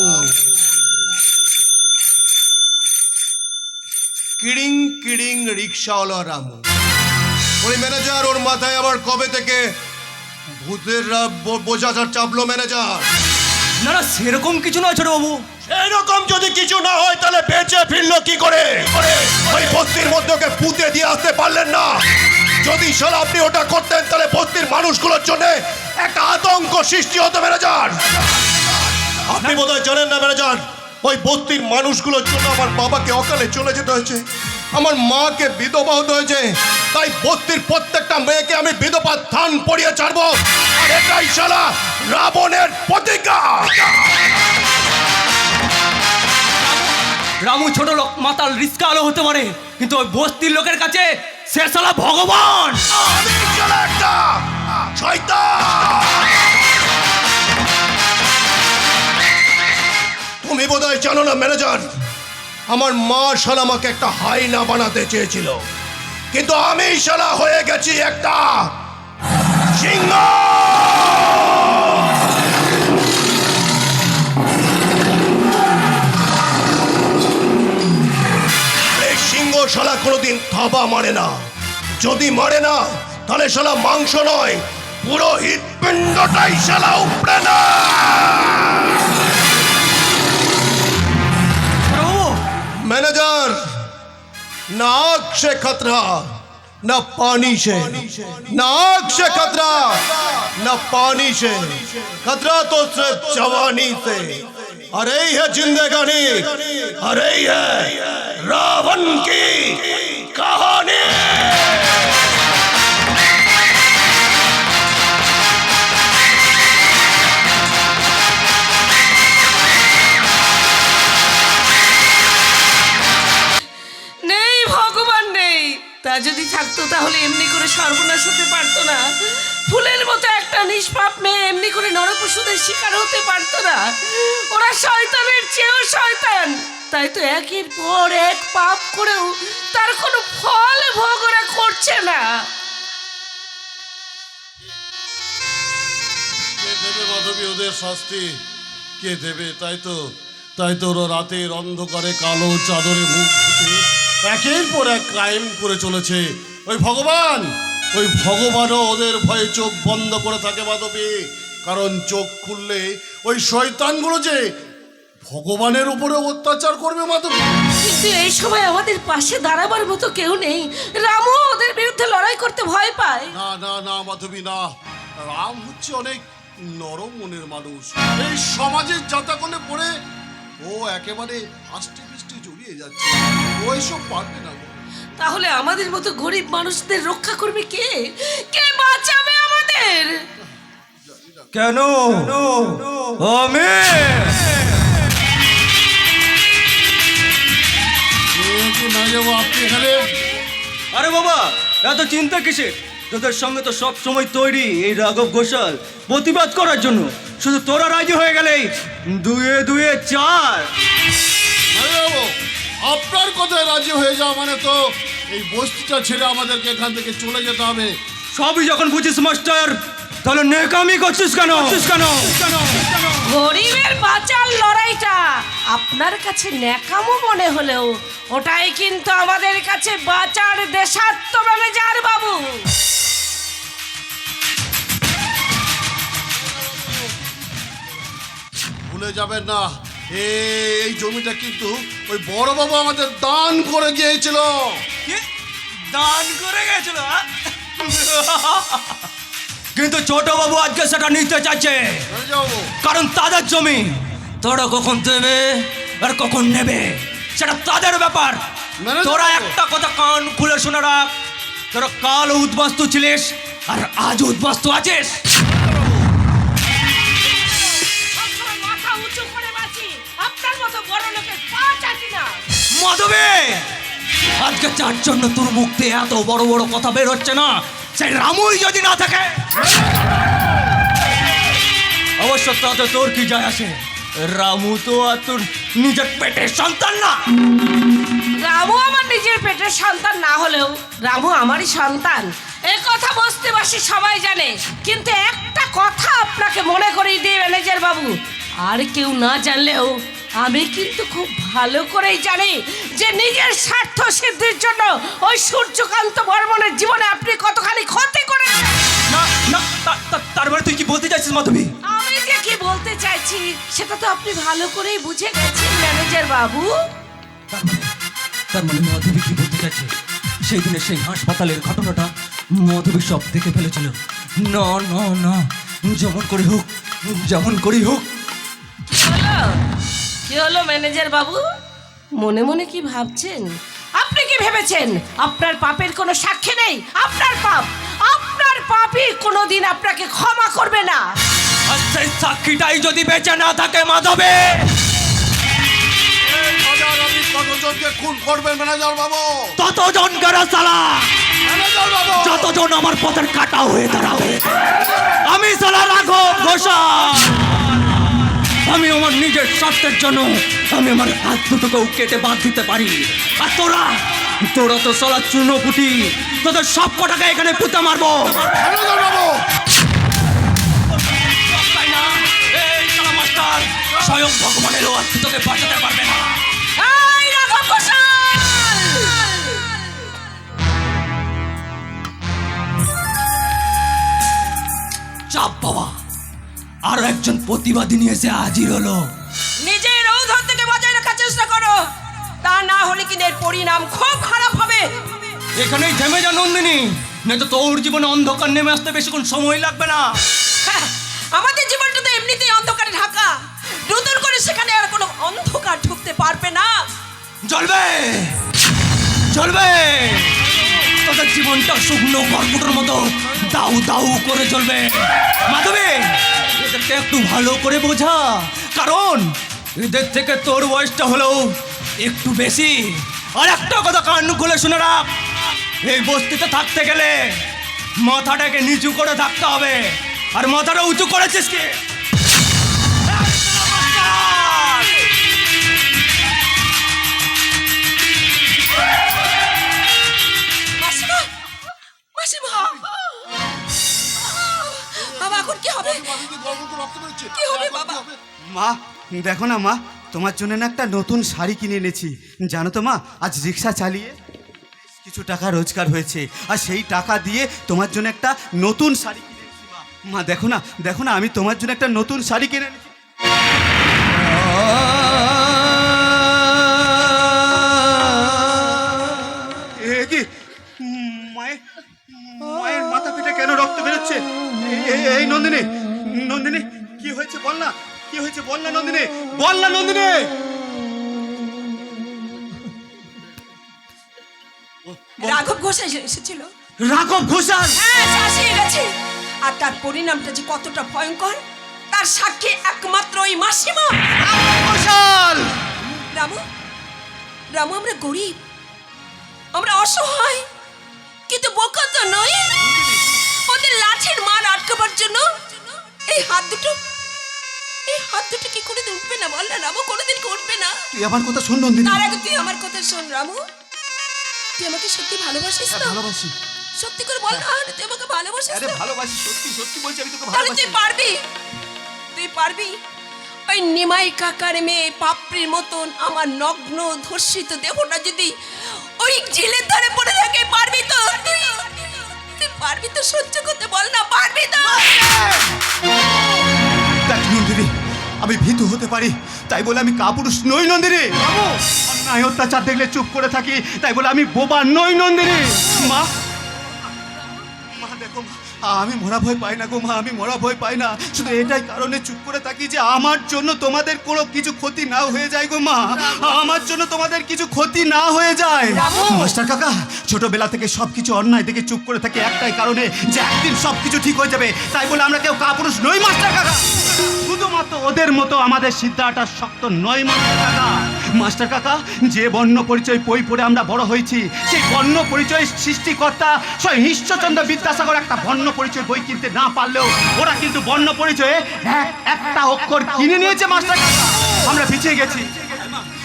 কিড়িং কিড়িং রিক্সাওয়ালা রামু, ওই ম্যানেজার, ওর মাথায় আবার কবে থেকে ভূতের বোঝা চাপলো ম্যানেজার?
না সেরকম কিছু নয় ছোট বাবু।
এরকম যদি কিছু না হয় তাহলে বেঁচে ফিরলো কি করে? ওই বস্তির মধ্যে ওকে পুঁতে দিয়ে আসতে পারলেন না? যদি শালা আপনি ওটা করতেন তাহলে বস্তির মানুষগুলোর জন্য একটা আতঙ্ক সৃষ্টি হতো ম্যানেজার। আপনি বোধহয় জানেন না ম্যানেজার, ওই বস্তির মানুষগুলোর জন্য আমার বাবাকে অকালে চলে যেতে হয়েছে, আমার মাকে বিধবা হতে হয়েছে। তাই বস্তির প্রত্যেকটা মেয়েকে আমি বিধবা ধান পড়িয়ে ছাড়বো। আর এটাই শালা রাবণের প্রতিজ্ঞা।
রামু ছোট লোক, মাতাল, রিস্কা আলো হতে পারে, কিন্তু ওই বস্তির লোকের কাছে সে শালা ভগবান।
আমি শালা একটা শয়তান। তুমি বোধহয় জানো না ম্যানেজার, আমার মা শালা আমাকে একটা হাইনা বানাতে চেয়েছিল, কিন্তু আমি শালা হয়ে গেছি একটা সিংহ। এই সিংহ শালা কোনোদিন থাবা মারে না, যদি মারে না তাহলে শালা মাংস নয়, পুরো হৃৎপিণ্ডটাই শালা উপড়ে না। मैनेजर ना आग से खतरा न पानी से, ना आग से खतरा न पानी से, खतरा तो सिर्फ जवानी से। अरे ही है जिंदगानी, अरे ही है रावण की कहानी।
তা যদি থাকতো তাহলে এমনি করে সর্বনাশ হতে পারতো না। ফুলের মতো একটা নিষ্পাপ মেয়ে এমনি করে নরপশুদের শিকার হতে পারতো না। ওরা শয়তানের চেয়েও শয়তান, তাই তো একের পর এক পাপ করেও তার কোনো ফল ভোগ ওরা করছে না।
কে দেবে মাধবী ওদের শাস্তি? কে দেবে? তাই তো ওরা রাতের অন্ধকারে কালো চাদরে মুখ ঢেকে একের পর এক ক্রাইম করে চলেছে। ওই ভগবানও ওদের ভয়ে চোখ বন্ধ করে থাকে মাধবী, কারণ চোখ খুললে ওই শয়তানগুলো যে ভগবানের উপরে অত্যাচার করবে মাধবী।
কিন্তু এই সময় আমাদের পাশে দাঁড়াবার মতো কেউ নেই। রামও ওদের বিরুদ্ধে লড়াই করতে ভয় পায়।
না না না মাধবী না, রাম হচ্ছে অনেক নরম মনের মানুষ। এই সমাজের জাতাকলে পড়ে ও একেবারে আষ্টে পৃষ্ঠে জড়িয়ে যাচ্ছে, ও এসব পারবে না।
তাহলে আমাদের মতো গরিব মানুষদের রক্ষা করবে কে? কে বাঁচাবে আমাদের?
কেন আমি
না যাবো আপনি এখানে?
আরে বাবা এত চিন্তা কিসের? তোদের সঙ্গে তো সব সময় তৈরি এই রাঘব ঘোষাল প্রতিবাদ করার জন্য। শুধু তোরা রাজি হয়ে গেলেই 2-2 4।
না যাবো, আপনার কথায় রাজি হয়ে যাওয়া মানে তো এই বস্তিটা ছেড়ে আমাদেরকে এখান থেকে চলে যেতে হবে।
সবই যখন বুঝিস মাস্টার, তাহলে নেকামি করছিস কেন?
গরিবের বাঁচার লড়াইটা আপনার কাছে ন্যাকামো মনে হলেও ওটাই কিন্তু আমাদের কাছে বাঁচার দেশাত্ম ম্যানেজার বাবু।
ভুলে যাবেন না, এই জমিটা কিন্তু ওই বড় বাবু আমাদের দান করে গিয়েছিল।
কি দান করে গেছিল? কিন্তু ছোট বাবু আজকে সেটা নিতে চাইছে,
না যাবো,
কারণ তাদের জমি। তোরা কখন দেবে আর কখন নেবে সেটা তাদের ব্যাপার।
ম্যানেজার
তোরা
বাবু।
একটা কথা কান খুলে শুনে রাখ, তোরা কাল উদ্বাস্তু ছিলিস আর আজ উদ্বাস্তু আছিস।
সবসময় মাথা উঁচু করে বাঁচি, আপনার মতো বড় লোকের পা চাটি না।
মাধবী, আজকে যার জন্য তোর মুখ দিয়ে এত বড় বড় কথা বের হচ্ছে না, সেই রামুই যদি না থাকে, অবশ্য তাতে তোর কি যায় আসে? রামু তো আর তোর নিজের পেটের সন্তান না।
রামু আমার নিজের পেটের সন্তান না হলেও রামু আমারই সন্তান, এ কথা বস্তিবাসী সবাই জানে। কিন্তু একটা কথা আপনাকে মনে করিয়ে দিই ম্যানেজার বাবু, আর কেউ না জানলেও আমি কিন্তু খুব ভালো করেই জানি যে নিজের স্বার্থ সিদ্ধির জন্য ওই সূর্যকান্ত বর্মনের জীবনে আপনি কতখানি ক্ষতি করে।
না না, তার মানে তুই কি বলতে চাইছিস মাধবী?
আমি যে কি বলতে চাইছি সেটা তো আপনি ভালো করেই বুঝে গেছেন ম্যানেজার বাবু।
তার মানে মাধবী কি বলতে চাইছে? সেই দিনের সেই হাসপাতালের ঘটনাটা মাধবী সব দেখে ফেলেছিল। না না না, যেমন করে হোক, যেমন করেই হোক।
কি হলো ম্যানেজার বাবু? মনে মনে কি ভাবছেন? আপনি কি ভেবেছেন আপনার পাপের কোনো সাক্ষী নেই? আপনার পাপই কোনোদিন আপনাকে ক্ষমা করবে না।
আর সেই সাক্ষীটাই যদি বেঁচে না থাকে মাধবী,
আপনি কতজনকে খুন করবেন ম্যানেজার বাবু?
ততজন কারা সালা,
ম্যানেজার বাবু,
যতজন আমার পথের কাটা হয়ে দাঁড়াবে। আমি সালা রাঘব ঘোষাল। আমি আমার নিজের স্বার্থের জন্য আমি আমার হাত দুটোকেও কেটে বাদ দিতে পারি। আর তোরা তো সালা চুনোপুটি, তোদের সব কটাকে এখানে পুঁতে মারবো।
ম্যানেজার বাবু,
তাই না? এই সালা মাস্টার, স্বয়ং ভগবানেরও আর তোকে বাঁচাতে পারবে না।
এই রাঘব ঘোষাল!
চাপ বাবা, আরো একজন প্রতিবাদী নিয়ে এসে হাজির হলো।
নিজের ঔদ্ধত্য থেকে বজায় রাখার চেষ্টা করো, তা না হলে কিন্তু এর পরিণাম খুব খারাপ হবে।
এখানেই থেমে যা নন্দিনী, নয়তো তোর জীবনে অন্ধকার নেমে আসতে বেশিক্ষণ সময় লাগবে না।
হ্যাঁ, আমাদের জীবনটা তো এমনিতেই অন্ধকারে ঢাকা, নতুন করে সেখানে আর কোনো অন্ধকার ঢুকতে পারবে না।
জ্বলবে জ্বলবে, তোদের জীবনটা শুকনো কর্কটের মতো দাউ দাউ করে জ্বলবে। মাধবী, এদেরকে একটু ভালো করে বোঝা, কারণ এদের থেকে তোর বয়সটা হলেও একটু বেশি। আর একটা কথা কান খুলে শুনে রাখ, এই বস্তিতে থাকতে গেলে মাথাটাকে নিচু করে থাকতে হবে। আর মাথাটা উঁচু করেছিস কি?
মাসিমা, মাসিমা! বাবা এখন কি হবে? কি হবে বাবা?
মা দেখো না মা, তোমার জন্য না একটা নতুন শাড়ি কিনে এনেছি। জানো তো মা, আজ রিক্সা চালিয়ে কিছু টাকা রোজগার হয়েছে, আর সেই টাকা দিয়ে তোমার জন্য একটা নতুন শাড়ি কিনে এনেছি। মা দেখো না, দেখো না, আমি তোমার জন্য একটা নতুন শাড়ি কিনে এনেছি। এ কি, মায়ের মায়ের মাথা ফেটে কেন রক্ত বেরোচ্ছে? এই নন্দিনী, নন্দিনী কি হয়েছে বল না, কি হয়েছে বল না নন্দিনী, বল না নন্দিনী।
রাঘব ঘোষ এসেছিল।
রাঘব ঘোষাল?
হ্যাঁ, সে আসিয়ে গেছে। আর তার পরিণামটা যে কতটা ভয়ঙ্কর তার সাক্ষী একমাত্র ওই মাসিমা।
ঘোষাল!
রামু, রামু, আমরা গরিব, আমরা অসহায়, কিন্তু বোকা তো নই। ওদের লাঠির মার আটকাবার জন্য এই হাত দুটো কি কোনোদিন উঠবে না? বল না রামু, কোনোদিন উঠবে না।
তুই আমার কথা শোন নন্দিনী।
তার আগে তুই আমার কথা শোন রামু। তুই আমাকে সত্যি ভালোবাসিস তো?
ভালোবাসি।
সত্যি করে বল না, তুই আমাকে ভালোবাসিস
আরে
তো?
ভালোবাসি, সত্যি সত্যি বলছি, আমি তোকে
তাহলে
ভালোবাসি।
তুই পারবি ওই নিমাই কাকার মেয়ে পাপড়ির মতন আমার নগ্ন ধর্ষিত দেহটা যদি ওই জেলের ধারে পড়ে থাকে, পারবি তো? তুই পারবি তো সহ্য করতে? বল না, পারবি তো?
দেখ নন্দিনী, আমি ভীতু হতে পারি, তাই বলে আমি কাপুরুষ নই নন্দিনী। অন্যায় অত্যাচার দেখলে চুপ করে থাকি, তাই বলে আমি বোবা নই নন্দিনী। মা, মা দেখো মা, আমি মরা ভয় পাই না গো মা, আমি মরা ভয় পাই না। শুধু এটাই কারণে চুপ করে থাকি যে আমার জন্য তোমাদের কোনো কিছু ক্ষতি না হয়ে যায় গো মা, আমার জন্য তোমাদের কিছু ক্ষতি না হয়ে যায়। মাস্টার কাকা, ছোটবেলা থেকে সবকিছু অন্যায় দেখে চুপ করে থাকি একটাই কারণে, যে একদিন সবকিছু ঠিক হয়ে যাবে, তাই বলে আমরা কেউ কাপুরুষ নই মাস্টার কাকা। শুধুমাত্র ওদের মতো আমাদের সিদ্ধাটা শক্ত নয় মাস্টার কাকা। মাস্টার কাকা, যে বর্ণ পরিচয় বই পড়ে আমরা বড় হয়েছি, সেই বর্ণ পরিচয় সৃষ্টিকর্তা স্বয়ং ঈশ্বরচন্দ্র বিদ্যাসাগর একটা বর্ণ পরিচয় বই কিনতে না পারলেও ওরা কিন্তু বর্ণ পরিচয়ে একটা অক্ষর কিনে নিয়েছে মাস্টার কাকা। আমরা পিছিয়ে গেছি।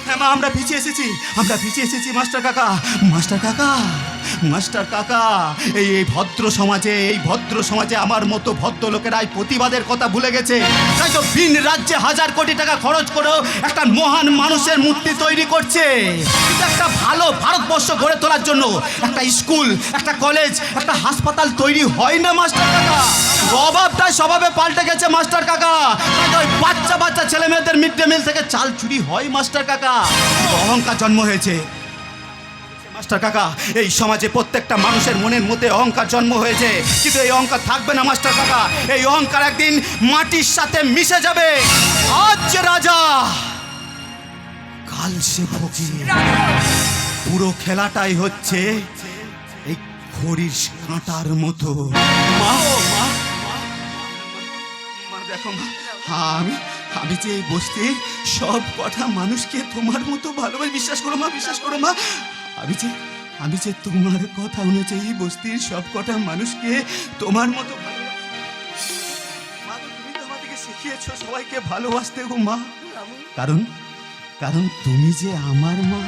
হ্যাঁ মা, আমরা পিছিয়ে এসেছি মাস্টার কাকা। মাস্টার কাকা, এই ভদ্র সমাজে আমার মতো ভদ্র লোকেরাই প্রতিবাদের কথা ভুলে গেছে। তাই তো ভিন রাজ্যে হাজার কোটি টাকা খরচ করেও একটা মহান মানুষের মূর্তি তৈরি করছে। কিন্তু একটা ভালো ভারতবর্ষ গড়ে তোলার জন্য একটা স্কুল, একটা কলেজ, একটা হাসপাতাল তৈরি হয় না মাস্টার কাকা। অভাবটাই স্বভাবে পাল্টে গেছে মাস্টার কাকা। ওই বাচ্চা ছেলে মেয়েদের মিড ডে মিল থেকে চাল চুরি হয় মাস্টার কাকা। অহংকার জন্ম হয়েছে মাস্টার কাকা। এই সমাজে প্রত্যেকটা মানুষের মনের মধ্যে অহংকার জন্ম হয়েছে, কিন্তু এই অহংকার থাকবে না মাস্টার কাকা। এই অহংকার একদিন মাটির সাথে মিশে যাবে। আজ যে রাজা, কাল সে ফকির। পুরো খেলাটাই হচ্ছে এই ঘড়ির কাঁটার মতো। মা, দেখো মা, আমি যে এই বস্তির সব কটা মানুষকে তোমার মতো ভালোবাসি। বিশ্বাস করো মা, আমি যে তোমার কথা অনুযায়ী বস্তির সব কটা মানুষকে তোমার মতো ভালোবাসি। মা, তুমি তো আমাদেরকে শিখিয়েছো সবাইকে ভালোবাসতে গো মা। কারণ তুমি যে আমার মা,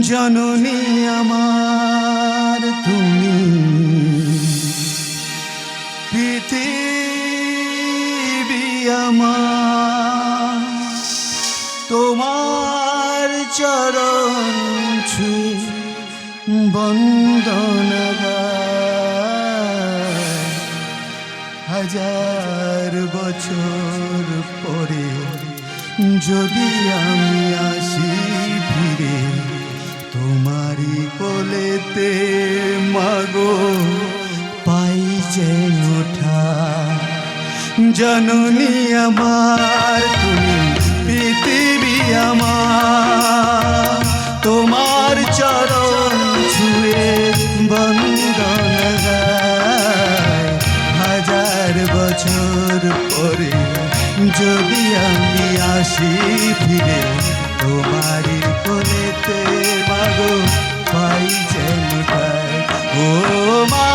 জননী আমার তুমি, পৃথিবী আমার, তোমার চরণ ছুঁয়ে বন্দন গায়। হাজার বছর পরে যদি আমি আসি ফিরে তোমারই কোলেতে মাগো, পাই যেন ঠাঁই। জননী আমার তুমি, পৃথিবী আমার, তোমার চরণ ছুঁয়ে বন্দন গায়। হাজার বছর পরে যদি আমি আসি ফিরে তোমারই কোলেতে মাগো, পাই যেন ঠাঁই। ও মা,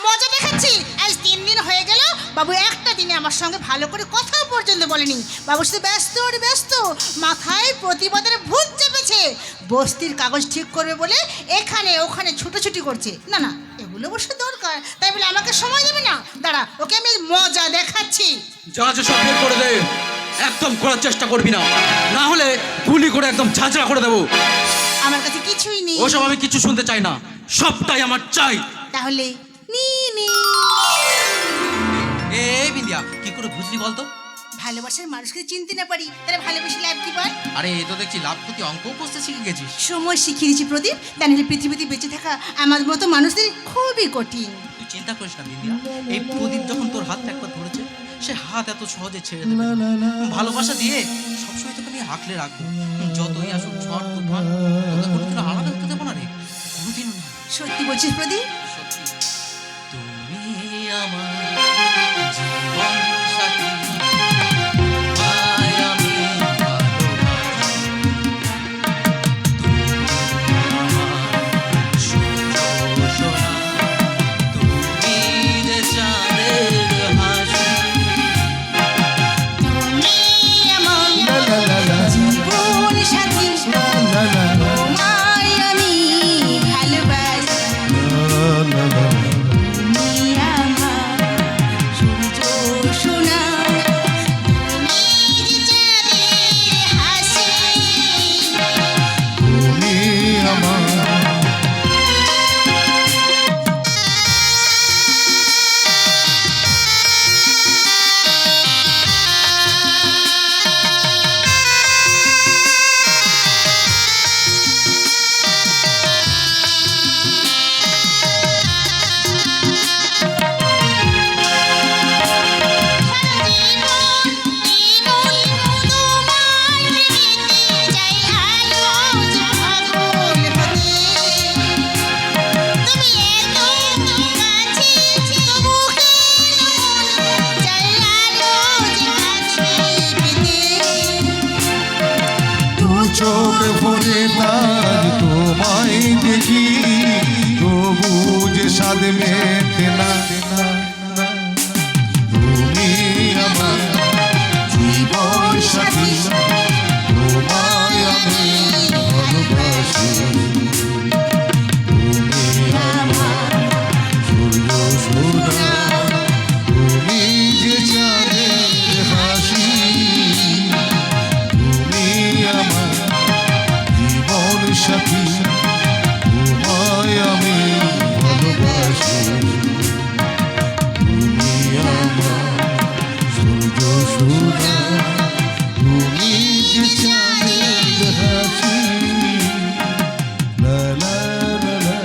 মজা দেখাচ্ছি। আজ 3 দিন হয়ে গেল বাবু একটা দিনে আমার সঙ্গে ভালো করে কথা পর্যন্ত বলেনি। বাবু শুধু ব্যস্ত আর ব্যস্ত, মাথায় প্রতিবাদের ভূত চেপেছে। বস্তির কাগজ ঠিক করবে বলে এখানে ওখানে ছুটোছুটি করছে। না না, এগুলো অবশ্য দরকার, তাই বলে আমাকে সময় দেবে না। দাঁড়া, ওকে আমি মজা দেখাচ্ছি।
যা আছে সব বের করে দে, একদম করার চেষ্টা করবি না, না হলে গুলি করে একদম ঝাঁঝরা করে দেবো।
আমার কাছে কিছুই নেই।
ওসব আমি কিছু শুনতে চাই না। সবটাই আমার চাই।
তাহলে নি নি।
এই বিন্দিয়া কি করে বুঝলি বলতো?
ভালোবাসার মানুষকে চিনতে না পারি তাহলে ভালোবেসে লাভ কি বল?
আরে এই তো দেখছি লাভ প্রতি অঙ্কও কষতে শিখে গেছিস।
সময় শিখিয়ে দিয়েছি প্রদীপ, তা নাহলে পৃথিবীতে বেঁচে থাকা আমার মতো মানুষদের খুবই কঠিন।
তুই চিন্তা করিস না বিন্দিয়া, এই প্রদীপ যখন তোর হাতটা একবার ধরেছে সে হাত এত সহজে ছেড়ে দেবে না। ভালোবাসা দিয়ে সবসময় তোকে আমি আঁকলে রাখবো। যতই আসুক ঝড় তুফান তোকে কোনোদিনও আলাদা হতে দেবো না রে, কোনোদিনও না।
সত্যি বলছিস প্রদীপ?
সত্যি। তুমি আমার জীবন সাথী, তোমায় আমি ভালোবাসি। তুমি আমার সূর্য সোনা, তুমি যে চাঁদের হাসি।
তুমি আমার
লা লা লা লা,
জীবন সাথী,
লা লা লা লা,
তোমায় আমি ভালোবাসি।
লা লা লা।
তুমি আমার সূর্য সোনা, তুমি যে চাঁদের হাসি।
তুমি আমার চোখ ভরে তার তোমায় দেখি, তবু যে স্বাদ মেটে না। তুমি আমার জীবন সাথী, তোমায় আমি ভালোবাসি। তুমি আমার সূর্য সোনা, তুমি যে চাঁদের হাসি। তুমি আমার জীবন সাথী, তোমায় আমি ভালোবাসি। তুমি আমার সূর্য সোনা, তুমি যে চাঁদের হাসি। লা লা লা লা।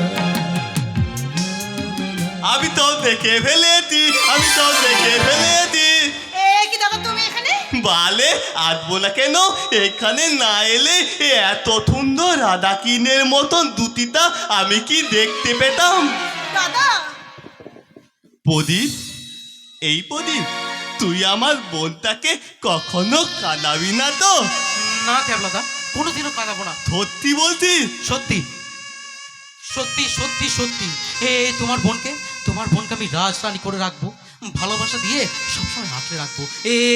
আমি তো দেখে ফেলেছি, আমি তো দেখে ফেলেছি।
কি দেখো তুমি এখানে?
বালে আসবো না কেন? এখানে না এলে এত সুন্দর রাধা কিনের মতন দুটিটা আমি কি দেখতে পেতাম?
দাদা,
প্রদীপ, এই প্রদীপ, তুই আমার বোনটাকে কখনো কাঁদাবি না তো?
না ক্যাবলাদা, কোনোদিনও কাঁদাবো না।
সত্যি বলছিস?
সত্যি সত্যি সত্যি সত্যি। তোমার বোনকে আমি রাজরানী করে রাখবো, ভালোবাসা দিয়ে সবসময় আঁকড়ে রাখবো।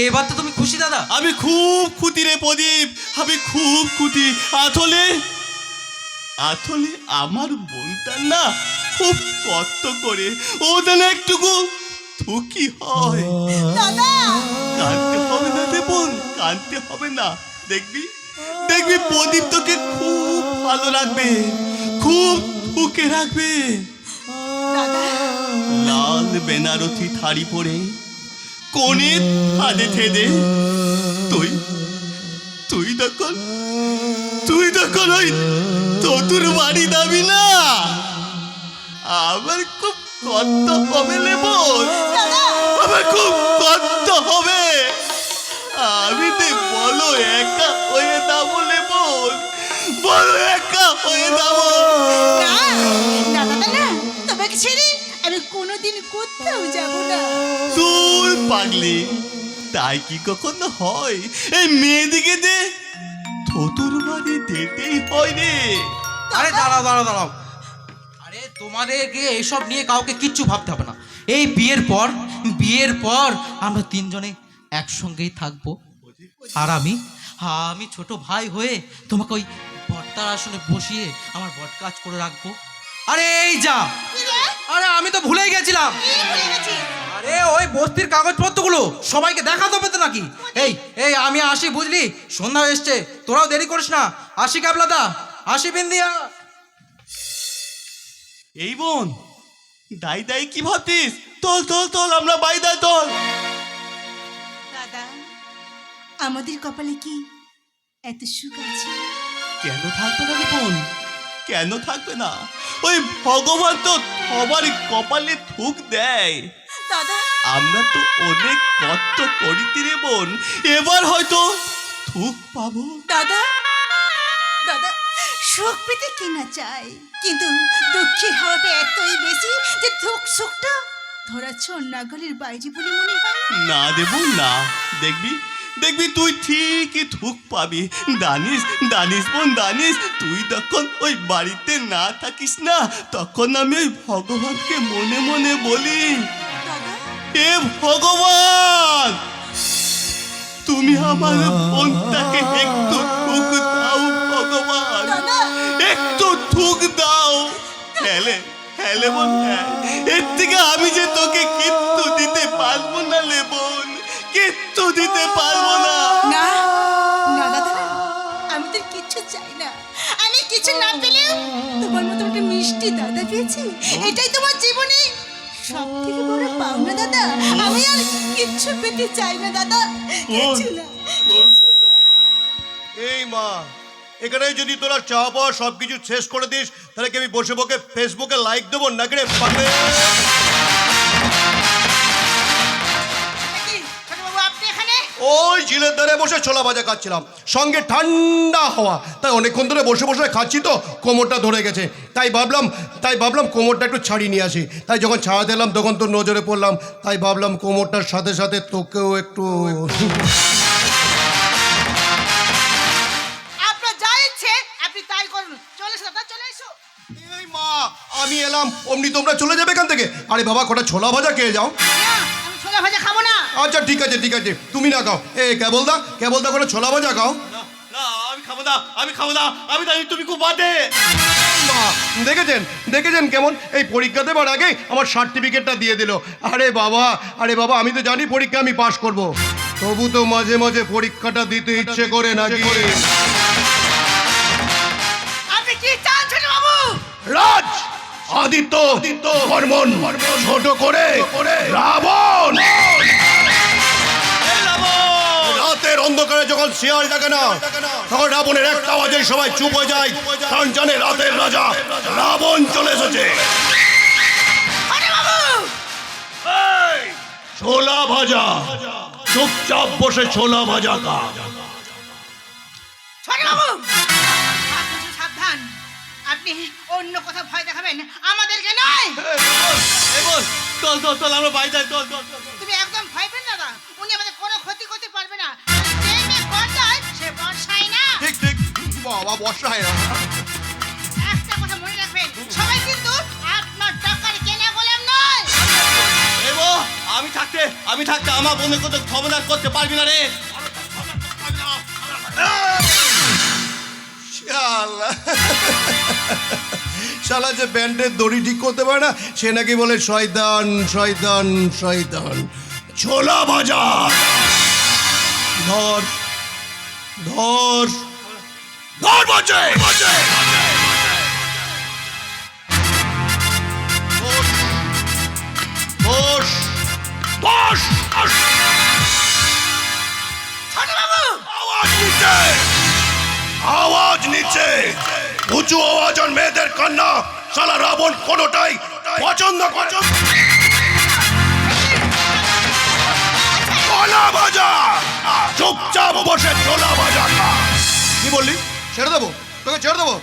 এবার তো তুমি খুশি দাদা?
আমি খুব খুশি রে প্রদীপ, আমি খুব খুশি। আসলে আসলে আমার বোনটা না খুব কষ্ট করে, ও যেন একটুকু দুঃখী হয়।
দাদা,
কাঁদতে হবে না রে বোন, কাঁদতে হবে না। দেখবি দেখবি প্রদীপ তোকে খুব ভালো রাখবে, খুব সুখে রাখবে। লাল বেনারসি শাড়ি পরে কোণে হাতে থেদে তুই তুই তখন ওই তোর বাড়ি যাবি না? আমার খুব কষ্ট হবে রে বোন, আমার খুব কষ্ট হবে। আমি তো বলো একা হয়ে যাবো রে বোন, বলো একা হয়ে যাবো।
দাদা, তোমাকে ছেড়ে আমি কোনোদিন কোথাও যাব না।
তোর পাগলি, তাই কি কখনো হয়? এই মেয়েদিকে দে তোর বাড়ি যেতেই হয় রে।
আরে দাঁড়াও। আরে তোমাদেরকে এসব নিয়ে কাউকে কিচ্ছু ভাবতে হবে না। এই বিয়ের পর আমরা তিনজনে একসঙ্গেই থাকবো। আর আমি ছোট ভাই হয়ে তোমাকে ওই বটতার আসনে বসিয়ে আমার বট কাজ করে রাখবো। আরে এই যা, আরে আমি তো ভুলেই গেছিলাম। আরে ওই বস্তির কাগজপত্রগুলো সবাইকে দেখাতে হবে তো নাকি? এই আমি আসি, বুঝলি? সন্ধ্যা এসছে, তোরাও দেরি করিস না। আসি ক্যাবলাদা, আসি বিন্দিয়া।
এই বোন, দাই দাই কি ভাবতিস? তোল তোল তোল, আমরা বাইদায় তোল।
দাদা, আমাদের কপালে কি এত সুখ আছে?
কেন থাকবে না রে বোন, কেন থাকবে না? ওই ভগবান তো সবারই কপালে থুক দেয়।
দাদা,
আমরা তো অনেক কষ্ট করিতে রে বোন, এবার হয়তো থুক পাবো।
দাদা, দাদা, সুখ পেতে কি না চাই, কিন্তু দুঃখের হাওয়াটা এতই বেশি যে সুখটা ধরা ছোঁড় নাগালের বাইরে বলে মনে হয়।
না দেব না, দেখবি দেখবি তুই ঠিকই থুক পাবি। জানিস জানিস বোন, জানিস তুই তখন ওই বাড়িতে না থাকিস না, তখন আমি ওই ভগবানকে মনে মনে বলি, হে ভগবান, তুমি আমার বোনটাকে একটু থুক দাও ভগবান, একটু থুক দাও। হেলে হেলে বোন, হ্যাঁ, এর থেকে আমি যে তোকে কিচ্ছু দিতে পারবো না লে বোন, কিচ্ছু দিতে পারবো না।
না না দাদা, আমি তোর কিচ্ছু চাই না। আমি কিছু না পেলেও তোমার মতো একটা মিষ্টি দাদা পেয়েছি, এটাই তোমার জীবনে সব থেকে বড় পাওনা দাদা। আমি আর কিচ্ছু পেতে চাই না দাদা, কিছু না, কিছু না।
এই মা, এখানে যদি তোরা চা পাওয়া সব কিছু শেষ করে দিস, তাহলে কি আমি বসে বসে ফেসবুকে লাইক দেবো নাকি রে পাগলে?
ছোটবাবু, আপনি এখানে?
ওই ঝিলের ধারে বসে ছোলা ভাজা খাচ্ছিলাম, সঙ্গে ঠান্ডা হাওয়া, তাই অনেকক্ষণ ধরে বসে বসে খাচ্ছি তো কোমরটা ধরে গেছে, তাই ভাবলাম কোমরটা একটু ছাড়িয়ে নিয়ে আসি। তাই যখন ছাড়া দিলাম তখন তোর নজরে পড়লাম, তাই ভাবলাম কোমরটার সাথে সাথে তোকেও একটু।
আপনার যা ইচ্ছে আপনি তাই করুন। চলে এসো দাদা, চলে এসো।
এই মা, আমি এলাম অমনি তোমরা চলে যাবে এখান থেকে? আরে বাবা, কটা ছোলা ভাজা খেয়ে যাও।
না, আমি ছোলা ভাজা খাবো না।
আচ্ছা ঠিক আছে ঠিক আছে, তুমি না খাও। কেবলদা করে ছোলা ভাজা খাও।
না না, আমি খাবো না, আমি খাবো না, আমি জানি তুমি খুব বাদে।
মা, দেখেছেন কেমন এই পরীক্ষা দেবার আগে আমার সার্টিফিকেটটা দিয়ে দিল। আরে বাবা আমি তো জানি পরীক্ষা আমি পাশ করব, তবু তো মাঝে মাঝে পরীক্ষাটা দিতে ইচ্ছে করে নাকি?
আপনি কি চান ছোটবাবু?
রাজ, আদিত্য, বর্মন, ছোট করে রাবণ। রাতের অন্ধকারে যখন শিয়াল ডাকে না, তখন রাবণের একটা আওয়াজে সবাই চুপ হয়ে যায়, কারণ জানে রাতের রাজা রাবণ চলে এসেছে। এই, ছোলা ভাজা, চুপচাপ বসে ছোলা ভাজা খা।
ছোটবাবু, আপনি সাবধান, আপনি অন্য কোথাও ভয় দেখাবেন, আমাদেরকে নয়।
এই বল, চল চল চল, আমরা বাইদায় চল চল চল।
তুমি একদম ভয় পেন না দাদা, উনি আমাদের কোনো ক্ষতি করতে পারবে না। যে মেয়ে বর্ষায় সে বর্ষায় না।
ঠিক বাবা, বর্ষা হয় না।
একটা কথা মনে রাখবেন, সবাই কিন্তু আপনার টাকার কেনা গোলাম নয়।
এই বল, আমি থাকতে আমার বোনের কত ক্ষমতার করতে পারবি না রে।
শালা যে ব্যান্ডের দড়ি ঠিক করতে পারে না, সে নাকি বলে শয়তান শয়তান শয়তান। ছোলা ভাজা ধর ধর ধর, বাজে বস বস।
ছোটবাবু,
আওয়াজ নিচে, উঁচু আওয়াজ আর মেয়েদের কান্না, শালা রাবণ কোনোটাই পছন্দ করে। ছোলা ভাজা, চুপচাপ বসে ছোলা ভাজা খা। কি বললি? ছেড়ে দেবো তোকে, ছেড়ে দেবো?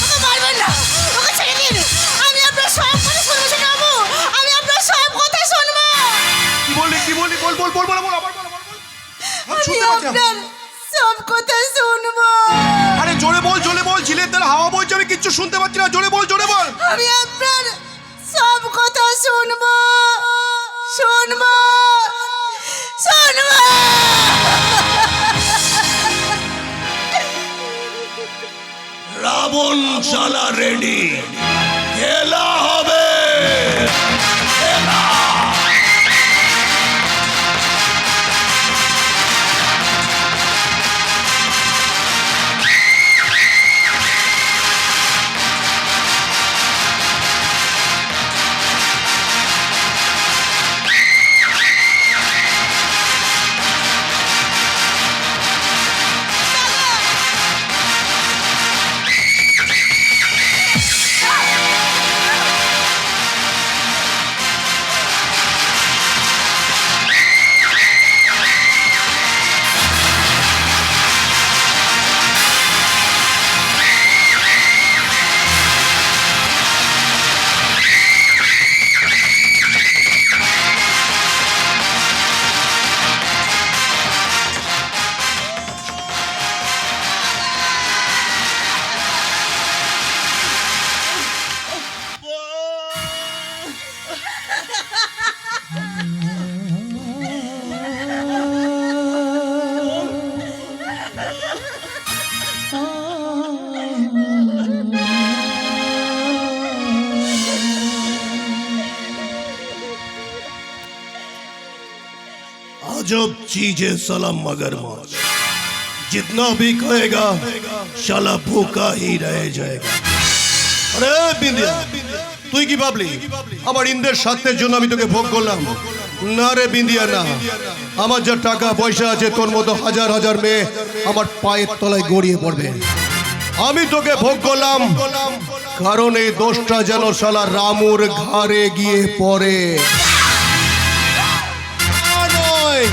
ওকে মারবেন না, ওকে ছেড়ে দিন। আমি আপনার সব কথা শুনবো ছোটবাবু, আমি আপনার সব কথা শুনবো।
কি বললি? বল আবার বল। আমি শুনতে পাচ্ছি না।
সব কথা শুনবো।
আরে জোরে বল, ঝিলের ধারে হাওয়া বইছে, আমি কিচ্ছু শুনতে পাচ্ছি না। জোরে বল।
আমি আপনার সব কথা শুনবো।
রাবণ শালা রেডি, খেলা হবে। अजब चीज है साला मगरमच्छ जितना भी खाएगा साला भूखा ही रह जाएगा আরে বিন্দিয়া তুই কি ভাবলি আমার ইন্দ্রের স্বার্থের জন্য আমি তোকে ভোগ করলাম না রে বিন্দিয়া না আমার যা টাকা পয়সা আছে তোর মতো হাজার হাজার মেয়ে আমার পায়ের তলায় গড়িয়ে পড়বে আমি তোকে ভোগ করলাম কারণ এই দোষটা যেন শালা রামুর ঘাড়ে গিয়ে পড়ে নয়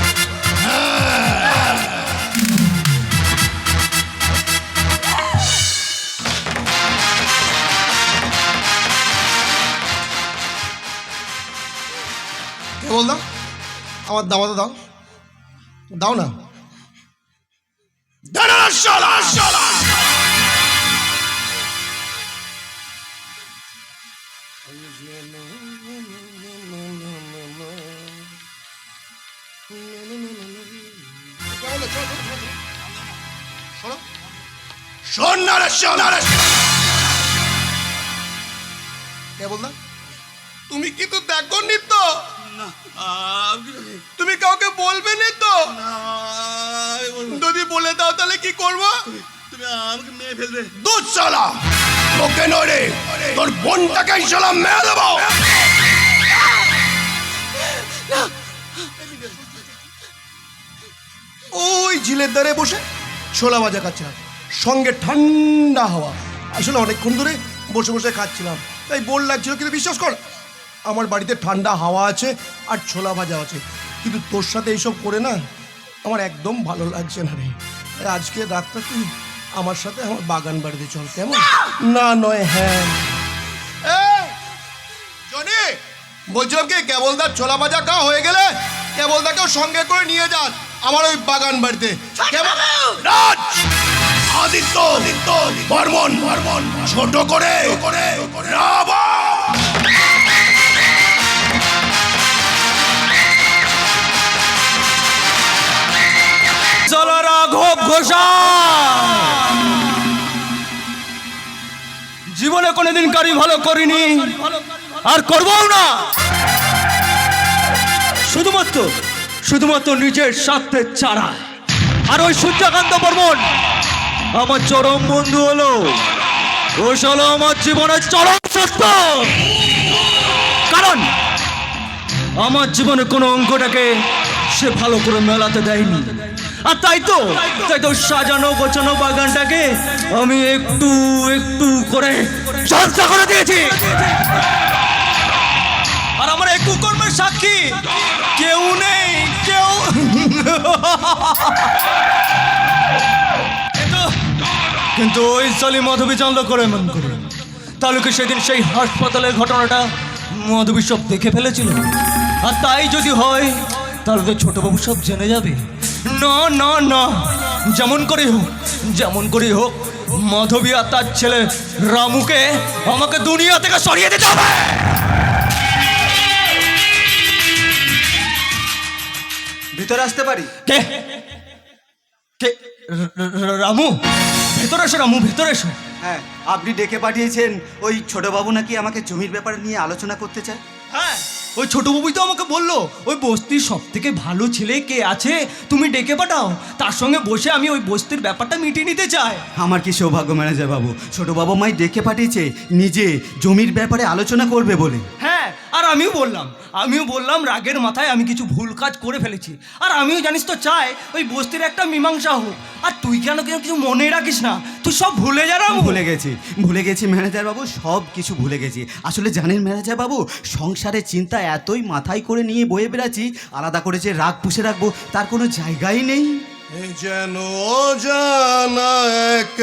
কে বললাম আমার দাওয়াতে দাও দাও না দাঁড়া শালা শালা শোন না রে শালা কে বললাম তুমি কিন্তু দেখো নি তো তুমি কাউকে বলবে না তো যদি বলে দাও তাহলে কি করবো
তুমি আমাকে মেরে ফেলবে
দুধ শালা ওকে নড়ে তোর বোনটাকে শালা মেরে দেবো ওই ঝিলের ধারে বসে ছোলা ভাজা খাচ্ছিলাম সঙ্গে ঠান্ডা হাওয়া আসলে অনেকক্ষণ ধরে বসে বসে খাচ্ছিলাম তাই বোর লাগছিল কিন্তু বিশ্বাস কর আমার বাড়িতে ঠান্ডা হাওয়া আছে আর ছোলা ভাজা আছে কিন্তু তোর সাথে এইসব করে না আমার একদম ভালো লাগছে না রে তাই আজকে রাতটা তুই আমার সাথে আমার বাগান বাড়িতে চল কেমন না নয় হ্যাঁ জনি বলছিলাম কি কেবলদার ছোলা ভাজা খাওয়া হয়ে গেলে কেবলদাকেও সঙ্গে করে নিয়ে যান আমার ওই বাগান বাড়িতে কেমন রাজ আদিত্য বর্মন ছোট করে
চলো রাঘব ঘোষা জীবনে কোনোদিন কারি ভালো করিনি আর করবও না শুধুমাত্র নিজের স্বার্থের ছাড়া আর ওই সূর্যকান্ত বর্মন আমার চরম বন্ধু হলো ও হলো আমার জীবনের চরম সত্য কারণ আমার জীবনে কোনো অঙ্কটাকে সে ভালো করে মেলাতে দেয়নি আর তাই তো সাজানো গোছানো বাগানটাকে আমি একটু একটু করে চর্চা করে দিয়েছি আর আমার এই কুকর্মের সাক্ষী কেউ নেই কেউ কিন্তু ওই সালি মাধবী জানলো করে মন করে তাহলে কি সেদিন সেই হাসপাতালের ঘটনাটা মাধবী সব দেখে ফেলেছিল আর তাই যদি হয় তাহলে তো ছোটবাবু সব জেনে যাবে না না না যেমন করেই হোক মাধবী আর তার ছেলে রামুকে আমাকে দুনিয়া থেকে সরিয়ে দিতে হবে
ভিতরে আসতে পারি
কে কে রামু ভেতরে এসো রামু ভেতরে এসো
হ্যাঁ আপনি ডেকে পাঠিয়েছেন ওই ছোটবাবু নাকি আমাকে জমির ব্যাপারে নিয়ে আলোচনা করতে চায়
হ্যাঁ ওই ছোটবাবুই তো আমাকে বললো ওই বস্তির সব থেকে ভালো ছেলে কে আছে তুমি ডেকে পাঠাও তার সঙ্গে বসে আমি ওই বস্তির ব্যাপারটা মিটিয়ে নিতে চাই
আমার কি সৌভাগ্য ম্যানেজার বাবু ছোটবাবু আমায় ডেকে পাঠিয়েছে নিজে জমির ব্যাপারে আলোচনা করবে বলে
হ্যাঁ আর আমিও বললাম রাগের মাথায় আমি কিছু ভুল কাজ করে ফেলেছি আর আমিও জানিস তো চাই ওই বস্তির একটা মীমাংসা হোক আর তুই কেন কিছু মনে রাখিস না তুই সব ভুলে যা রামু
ভুলে গেছি ম্যানেজার বাবু সব কিছু ভুলে গেছি আসলে জানেন ম্যানেজার বাবু সংসারের চিন্তা এতই মাথায় করে নিয়ে বয়ে বেড়াচ্ছি আলাদা করে যে রাগ পুষে রাখবো তার কোনো জায়গাই নেই
যেন জানা এক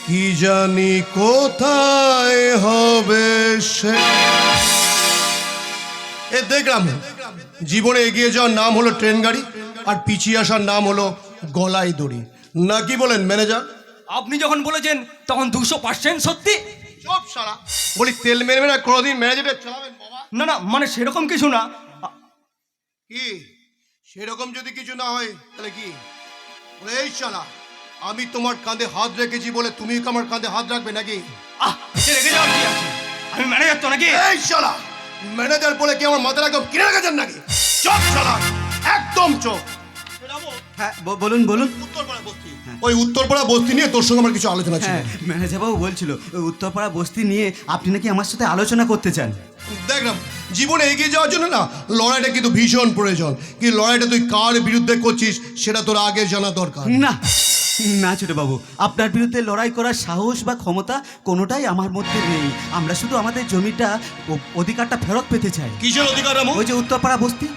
কি জানি কোথায় হবে সে দেখলাম জীবনে এগিয়ে যাওয়ার নাম হলো ট্রেন গাড়ি আর পিছিয়ে আসার নাম হলো গলায় দড়ি না কি বলেন ম্যানেজার
আপনি যখন বলেছেন তখন 200% সত্যি
সব সারা বলি তেল মেরে মেরে কোনোদিন ম্যানেজারে চালাবেন বাবা
না মানে সেরকম কিছু না
কি সেরকম যদি কিছু না হয় তাহলে কি এই শালা আমি তোমার কাঁধে হাত রেখেছি বলে তুমি আমার কাঁধে হাত রাখবে নাকি
রেখে যাওয়ার কি আছে আমি ম্যানেজার তো নাকি
এই শালা ম্যানেজার বলে কি আমার মাথার একদম কিনে রেখেছেন নাকি চোখ শালা, একদম চোখ।
হ্যাঁ বলুন বলুন।
উত্তরপাড়া বস্তি, ওই উত্তরপাড়া বস্তি নিয়ে তোর সঙ্গে আমার কিছু আলোচনা ছিল।
হ্যাঁ ম্যানেজারবাবু বলছিল ওই উত্তরপাড়া বস্তি নিয়ে আপনি নাকি আমার সাথে আলোচনা করতে চান।
দেখ না, জীবনে এগিয়ে যাওয়ার জন্য না লড়াইটা কিন্তু ভীষণ প্রয়োজন। কি লড়াইটা তুই কার বিরুদ্ধে করছিস সেটা তোর আগে জানা দরকার।
না না ছোটবাবু, আপনার বিরুদ্ধে লড়াই করার সাহস বা ক্ষমতা কোনোটাই আমার মধ্যে নেই। আমরা শুধু আমাদের জমিটা অধিকারটা ফেরত পেতে চাই।
কিসের অধিকার রামু?
ওই যে উত্তরপাড়া বস্তি,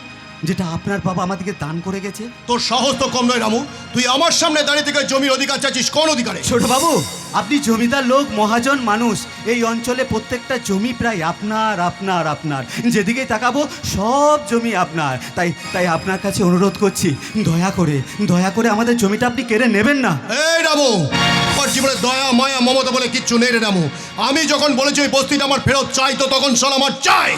যেটা আপনার বাবা আমাদেরকে দান করে গেছে।
তোর সাহস তো কম নয় রামু, তুই আমার সামনে দাঁড়িয়ে থেকে জমির অধিকার চাচ্ছিস কোন অধিকারে?
ছোটবাবু, আপনি জমিদার লোক, মহাজন মানুষ। এই অঞ্চলে প্রত্যেকটা জমি প্রায় আপনার আপনার আপনার, যেদিকেই তাকাবো সব জমি আপনার। তাই তাই আপনার কাছে অনুরোধ করছি, দয়া করে আমাদের জমিটা আপনি কেড়ে নেবেন না।
এই রামু, আমার জীবনে দয়া মায়া মমতা বলে কিচ্ছু নেই রে রামু। আমি যখন বলেছি ওই বস্তিটা আমার ফেরত চাই, তো তখন শোন আমার চাই।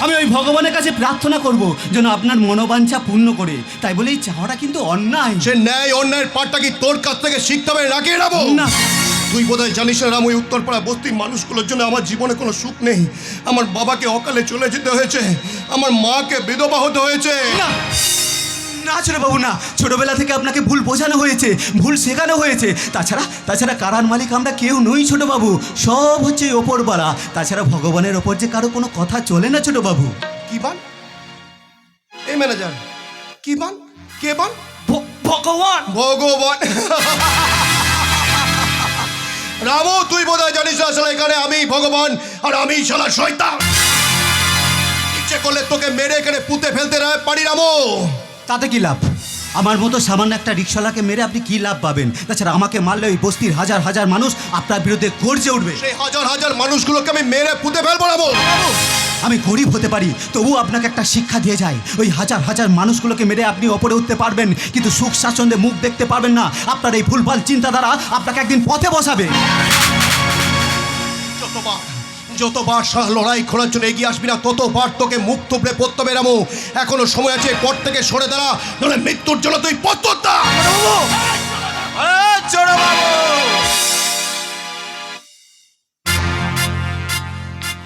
আমি ওই ভগবানের কাছে প্রার্থনা করব যেন আপনার মনোবাঞ্ছা পূর্ণ করে। তাই বলে এই চাওয়াটা কিন্তু অন্যায়।
সে ন্যায় অন্যায়ের পাঠটা কি তোর কাছ থেকে শিখতে হবে নাকি রামু?
না।
তুই বোধহয় জানিস না রামু, ওই উত্তরপাড়া বস্তির মানুষগুলোর জন্য আমার জীবনে কোনো সুখ নেই। আমার বাবাকে অকালে চলে যেতে হয়েছে, আমার মাকে বিধবা হতে হয়েছে।
না না ছোটবাবু না, ছোটবেলা থেকে আপনাকে ভুল বোঝানো হয়েছে, ভুল শেখানো হয়েছে। তাছাড়া কারার মালিক আমরা কেউ নই ছোটবাবু, সব হচ্ছে ওপরবালা। তাছাড়া ভগবানের ওপর যে কারো কোনো কথা চলে না ছোটবাবু।
কি বান? এই ম্যানেজার কি বান? কে বান?
ভগবান।
ভগবান। রামু, তুই বোধহয় জানিস না আসলে এখানে আমি ভগবান আর আমি শালা শয়তান। ইচ্ছে করলে তোকে মেরে এখানে পুঁতে ফেলতে পারি রামু।
তাতে কি লাভ? আমার মতো সামান্য একটা রিক্সাওয়ালাকে মেরে আপনি কি লাভ পাবেন? তাছাড়া আমাকে মারলে ওই বস্তির হাজার হাজার মানুষ আপনার বিরুদ্ধে গর্জে উঠবে।
সেই হাজার হাজার মানুষগুলোকে আমি মেরে পুঁতে ফেলবো রামু।
আমি গরিব হতে পারি, তবু আপনাকে একটা শিক্ষা দিয়ে যায়। ওই হাজার হাজার মানুষগুলোকে মেরে আপনি ওপরে উঠতে পারবেন, কিন্তু সুখ স্বাচ্ছন্দ্যে মুখ দেখতে পারবেন না। আপনার এই ভুলভাল চিন্তাধারা আপনাকে একদিন পথে বসাবে।
যতবার সারা লড়াই করার জন্য এগিয়ে আসবি না, ততবার তোকে মুখ থুবড়ে পড়তে হবে রামু। এখনো সময় আছে, পথ থেকে সরে দাঁড়া, নাহলে মৃত্যুর জন্য তুই প্রস্তুত না।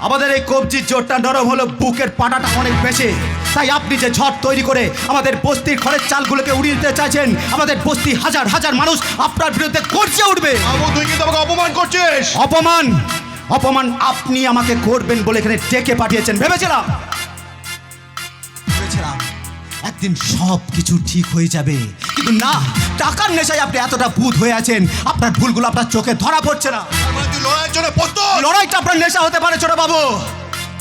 আমাদের এই কবজির জোরটা নরম হলো, বুকের পাটাটা অনেক বেশি। তাই আপনি যে ঝড় তৈরি করে আমাদের বস্তির ঘরের চালগুলোকে উড়িয়ে দিতে চাইছেন, আমাদের বস্তি হাজার হাজার মানুষ আপনার বিরুদ্ধে গর্জে উঠবে।
তুই কিন্তু আমাকে অপমান করছিস।
অপমান আপনি আমাকে করবেন বলে এখানে ডেকে পাঠিয়েছেন। ভেবেছিলাম একদিন সব কিছু ঠিক হয়ে যাবে, কিন্তু না, টাকার নেশায় আপনি এতটা ভূত হয়ে আছেন, আপনার ভুলগুলো আপনার চোখে ধরা পড়ছে না।
লড়াইয়ের জন্য
লড়াইটা আপনার নেশা হতে পারে ছোট বাবু,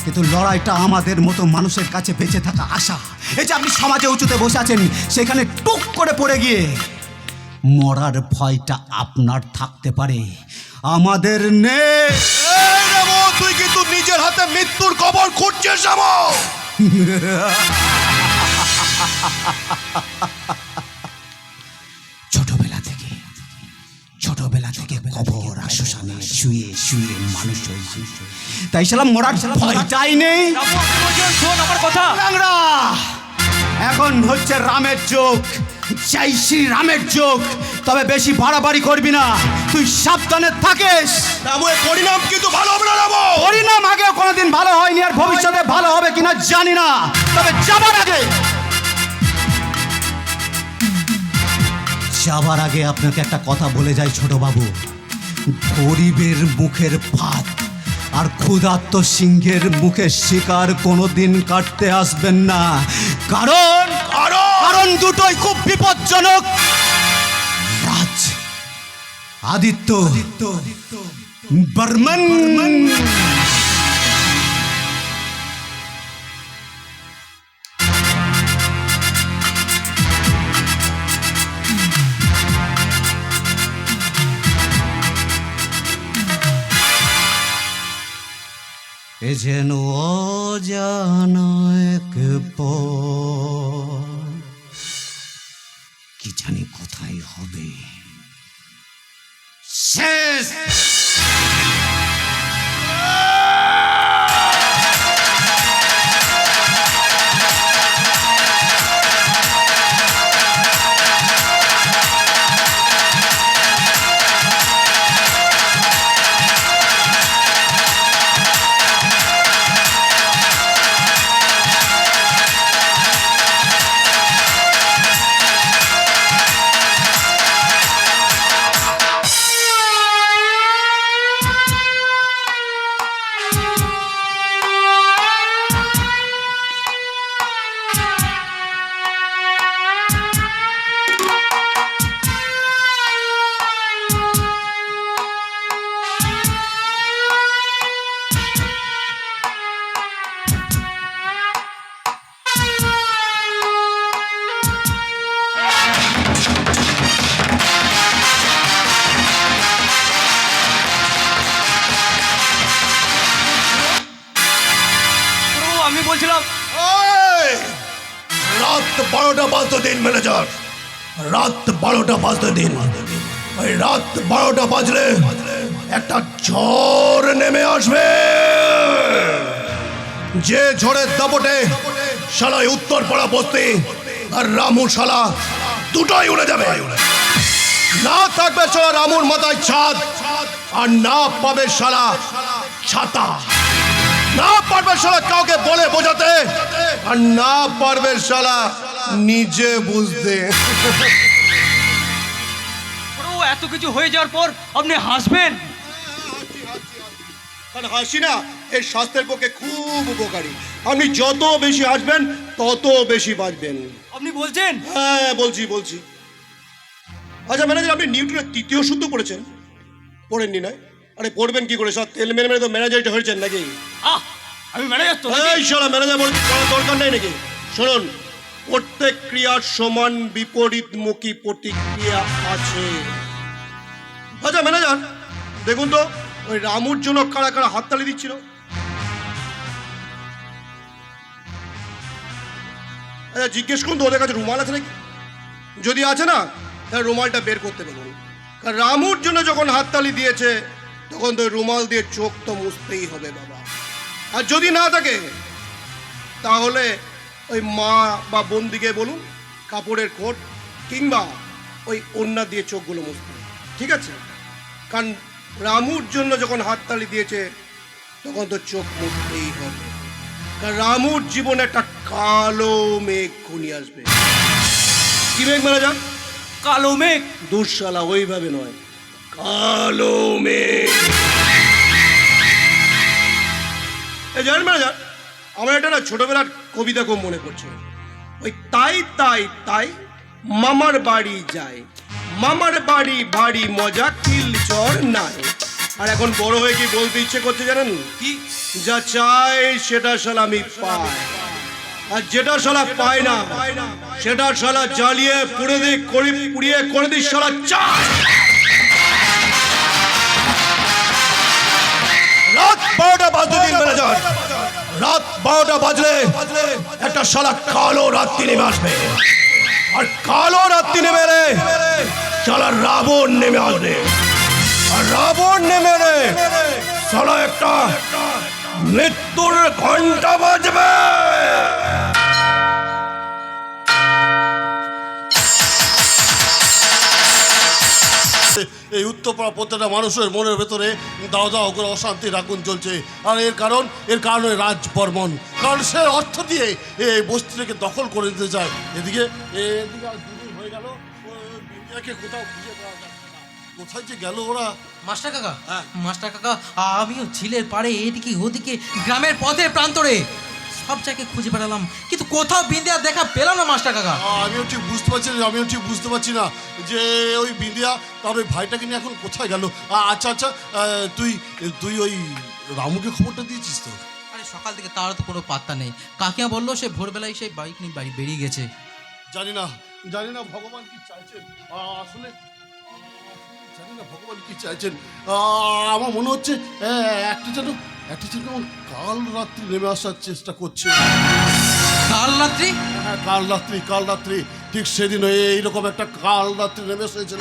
কিন্তু লড়াইটা আমাদের মতো মানুষের কাছে বেঁচে থাকা আশা। এই যে আপনি সমাজে উঁচুতে বসে আছেন, সেখানে টুক করে পড়ে গিয়ে মরার ভয়টা আপনার থাকতে পারে, আমাদের নেই।
তুই কিন্তু নিজের হাতে মৃত্যুর কবর খুঁড়ছিস রামু।
ছোটবেলা থেকে কবর আর শ্মশানে শুয়ে শুয়ে মানুষ হয়েছে, তাই সালাম মরার ভয়টাই নেই।
আমার কথা।
এখন হচ্ছে রামের যোগ, জয় শ্রী রামের যোগ। তবে বেশি বাড়াবাড়ি করবি না, তুই সাবধানে থাকিস।
পরিণাম কিন্তু ভালো হবে না রামু।
পরিণাম আগেও কোনোদিন ভালো হয়নি, আর ভবিষ্যতে ভালো হবে কিনা জানি না। তবে যাবার আগে আপনাকে একটা কথা বলে যাই ছোট বাবু, গরিবের মুখের ভাত আর ক্ষুধার্ত সিংহের মুখের শিকার কোনোদিন কাটতে আসবেন না, কারণ দুটোই খুব বিপজ্জনক। রাজ আদিত্য বর্মন। এ যেন অজানা এক পথ, কি জানি কোথায় হবে শেষ।
বাজতে দিন ম্যানেজার, রাত 12টা বাজতে দিন। ওই রাত 12টা বাজলে একটা ঝড় নেমে আসবে, যে ঝড়ের দাপটে শালায় উত্তরপাড়া বস্তি আর রামু শালা দুটোই উড়ে যাবে। না থাকবে শালা রামুর মাথায় ছাদ, আর না পাবে শালা ছাতা। না পারবে শালা কাউকে বলে বোঝাতে, আর না পারবে শালা নিজে বুঝতে।
ও এত কিছু হয়ে যাওয়ার পর আপনি হাসবেন?
কারণ হাসি না এই স্বাস্থ্যের পক্ষে খুব উপকারী। আপনি যত বেশি হাসবেন তত বেশি বাঁচবেন।
আপনি বলছেন?
হ্যাঁ বলছি। আচ্ছা ম্যানেজার, আপনি নিউটনের 3য় সূত্র পড়েছেন? পড়েননি না? আরে পড়বেন কি করে, সব তেল মেরে মেরে তো ম্যানেজারটা হয়েছেন নাকি?
আমি ম্যানেজার তো।
এই শালা ম্যানেজার বলে করার দরকার নেই নাকি? শুনুন, প্রত্যেক ক্রিয়ার সমান বিপরীতমুখী প্রতিক্রিয়া আছে। আচ্ছা ম্যানেজার, দেখুন তো ওই রামুর জন্য কারা কারা হাততালি দিচ্ছিল? আচ্ছা জিজ্ঞেস করুন তো ওদের কাছে রুমাল আছে নাকি? যদি আছে না, তাহলে রুমালটা বের করতে বলুন। কারণ রামুর জন্য যখন হাততালি দিয়েছে তখন তো রুমাল দিয়ে চোখ তো মুছতেই হবে বাবা। আর যদি না থাকে তাহলে ওই মা বা বোনদিকে বলুন কাপড়ের কোট কিংবা ওই ওড়না দিয়ে চোখগুলো মুছতে, ঠিক আছে? কারণ রামুর জন্য যখন হাততালি দিয়েছে তখন তো চোখ মুছতেই হবে। কারণ রামুর জীবনে একটা কালো মেঘ ঘনিয়ে আসবে। কি মেঘ ম্যানেজার?
কালো মেঘ?
দুঃশালা ওইভাবে নয়, কালো মেঘ। এই জানেন ম্যানেজার, আমার একটা না ছোটবেলার কবিতা খুব মনে পড়ছে। ওই তাই তাই তাই মামার বাড়ি যায়, মামার বাড়ি ভারী মজা কিল চর নাই। আর এখন বড় হয়ে কি বলতে ইচ্ছে করছে জানেন কি? যা চাই সেটা শালা আমি পাই, আর যেটা শালা পায় না সেটা শালা জ্বালিয়ে পুড়িয়ে করে দিই শালা চাই। রাত 12টা বাজতে দিন ম্যানেজার, রাত 12টা বাজলে একটা শালা কালো রাত্রি নেমে আসবে, আর কালো রাত্রি নেমে এলে শালা রাবণ নেমে আসবে, আর রাবণ নেমে এলে শালা একটা মৃত্যুর ঘন্টা বাজবে।
এই উত্তরপাড়া প্রত্যেকটা মানুষের মনের ভেতরে দাও দাও করে অশান্তির আগুন জ্বলছে। আর এর কারণ ওই রাজ বর্মন। কারণ সে অর্থ দিয়ে এই বস্তিটাকে দখল করে দিতে চায়। এদিকে আজ 2 দিন হয়ে গেল, বিন্দিয়াকে কোথাও খুঁজে পাওয়া যাচ্ছে না। কোথায় যে গেল ওরা?
মাস্টার কাকা,
হ্যাঁ।
মাস্টার কাকা, আমিও ঝিলের পাড়ে এদিকে ওদিকে গ্রামের পথে প্রান্তরে সব জায়গায় খুঁজে বেড়ালাম, কিন্তু কোথাও বিন্দিয়া দেখা পেলাম না মাস্টার কাকা।
আমিও ঠিক বুঝতে পারছি না যে ওই বিন্দিয়া তার ওই ভাইটাকে নিয়ে এখন কোথায় গেল। আচ্ছা তুই ওই রামুকে খবরটা দিয়েছিস তো?
আরে সকাল থেকে তার তো কোনো পাত্তা নেই। কাকিমা বললো সে ভোরবেলায় সেই বাইক নিয়ে বাড়ি বেরিয়ে গেছে।
জানি না ভগবান কি চাইছেন। আসলে জানি না ভগবান কি চাইছেন। আমার মনে হচ্ছে একটা যেন কাল রাত্রি নেমে আসার চেষ্টা করছে।
কাল রাত্রি?
হ্যাঁ, কাল রাত্রি ঠিক সেদিন এইরকম একটা কাল রাত্রি নেমে এসেছিল।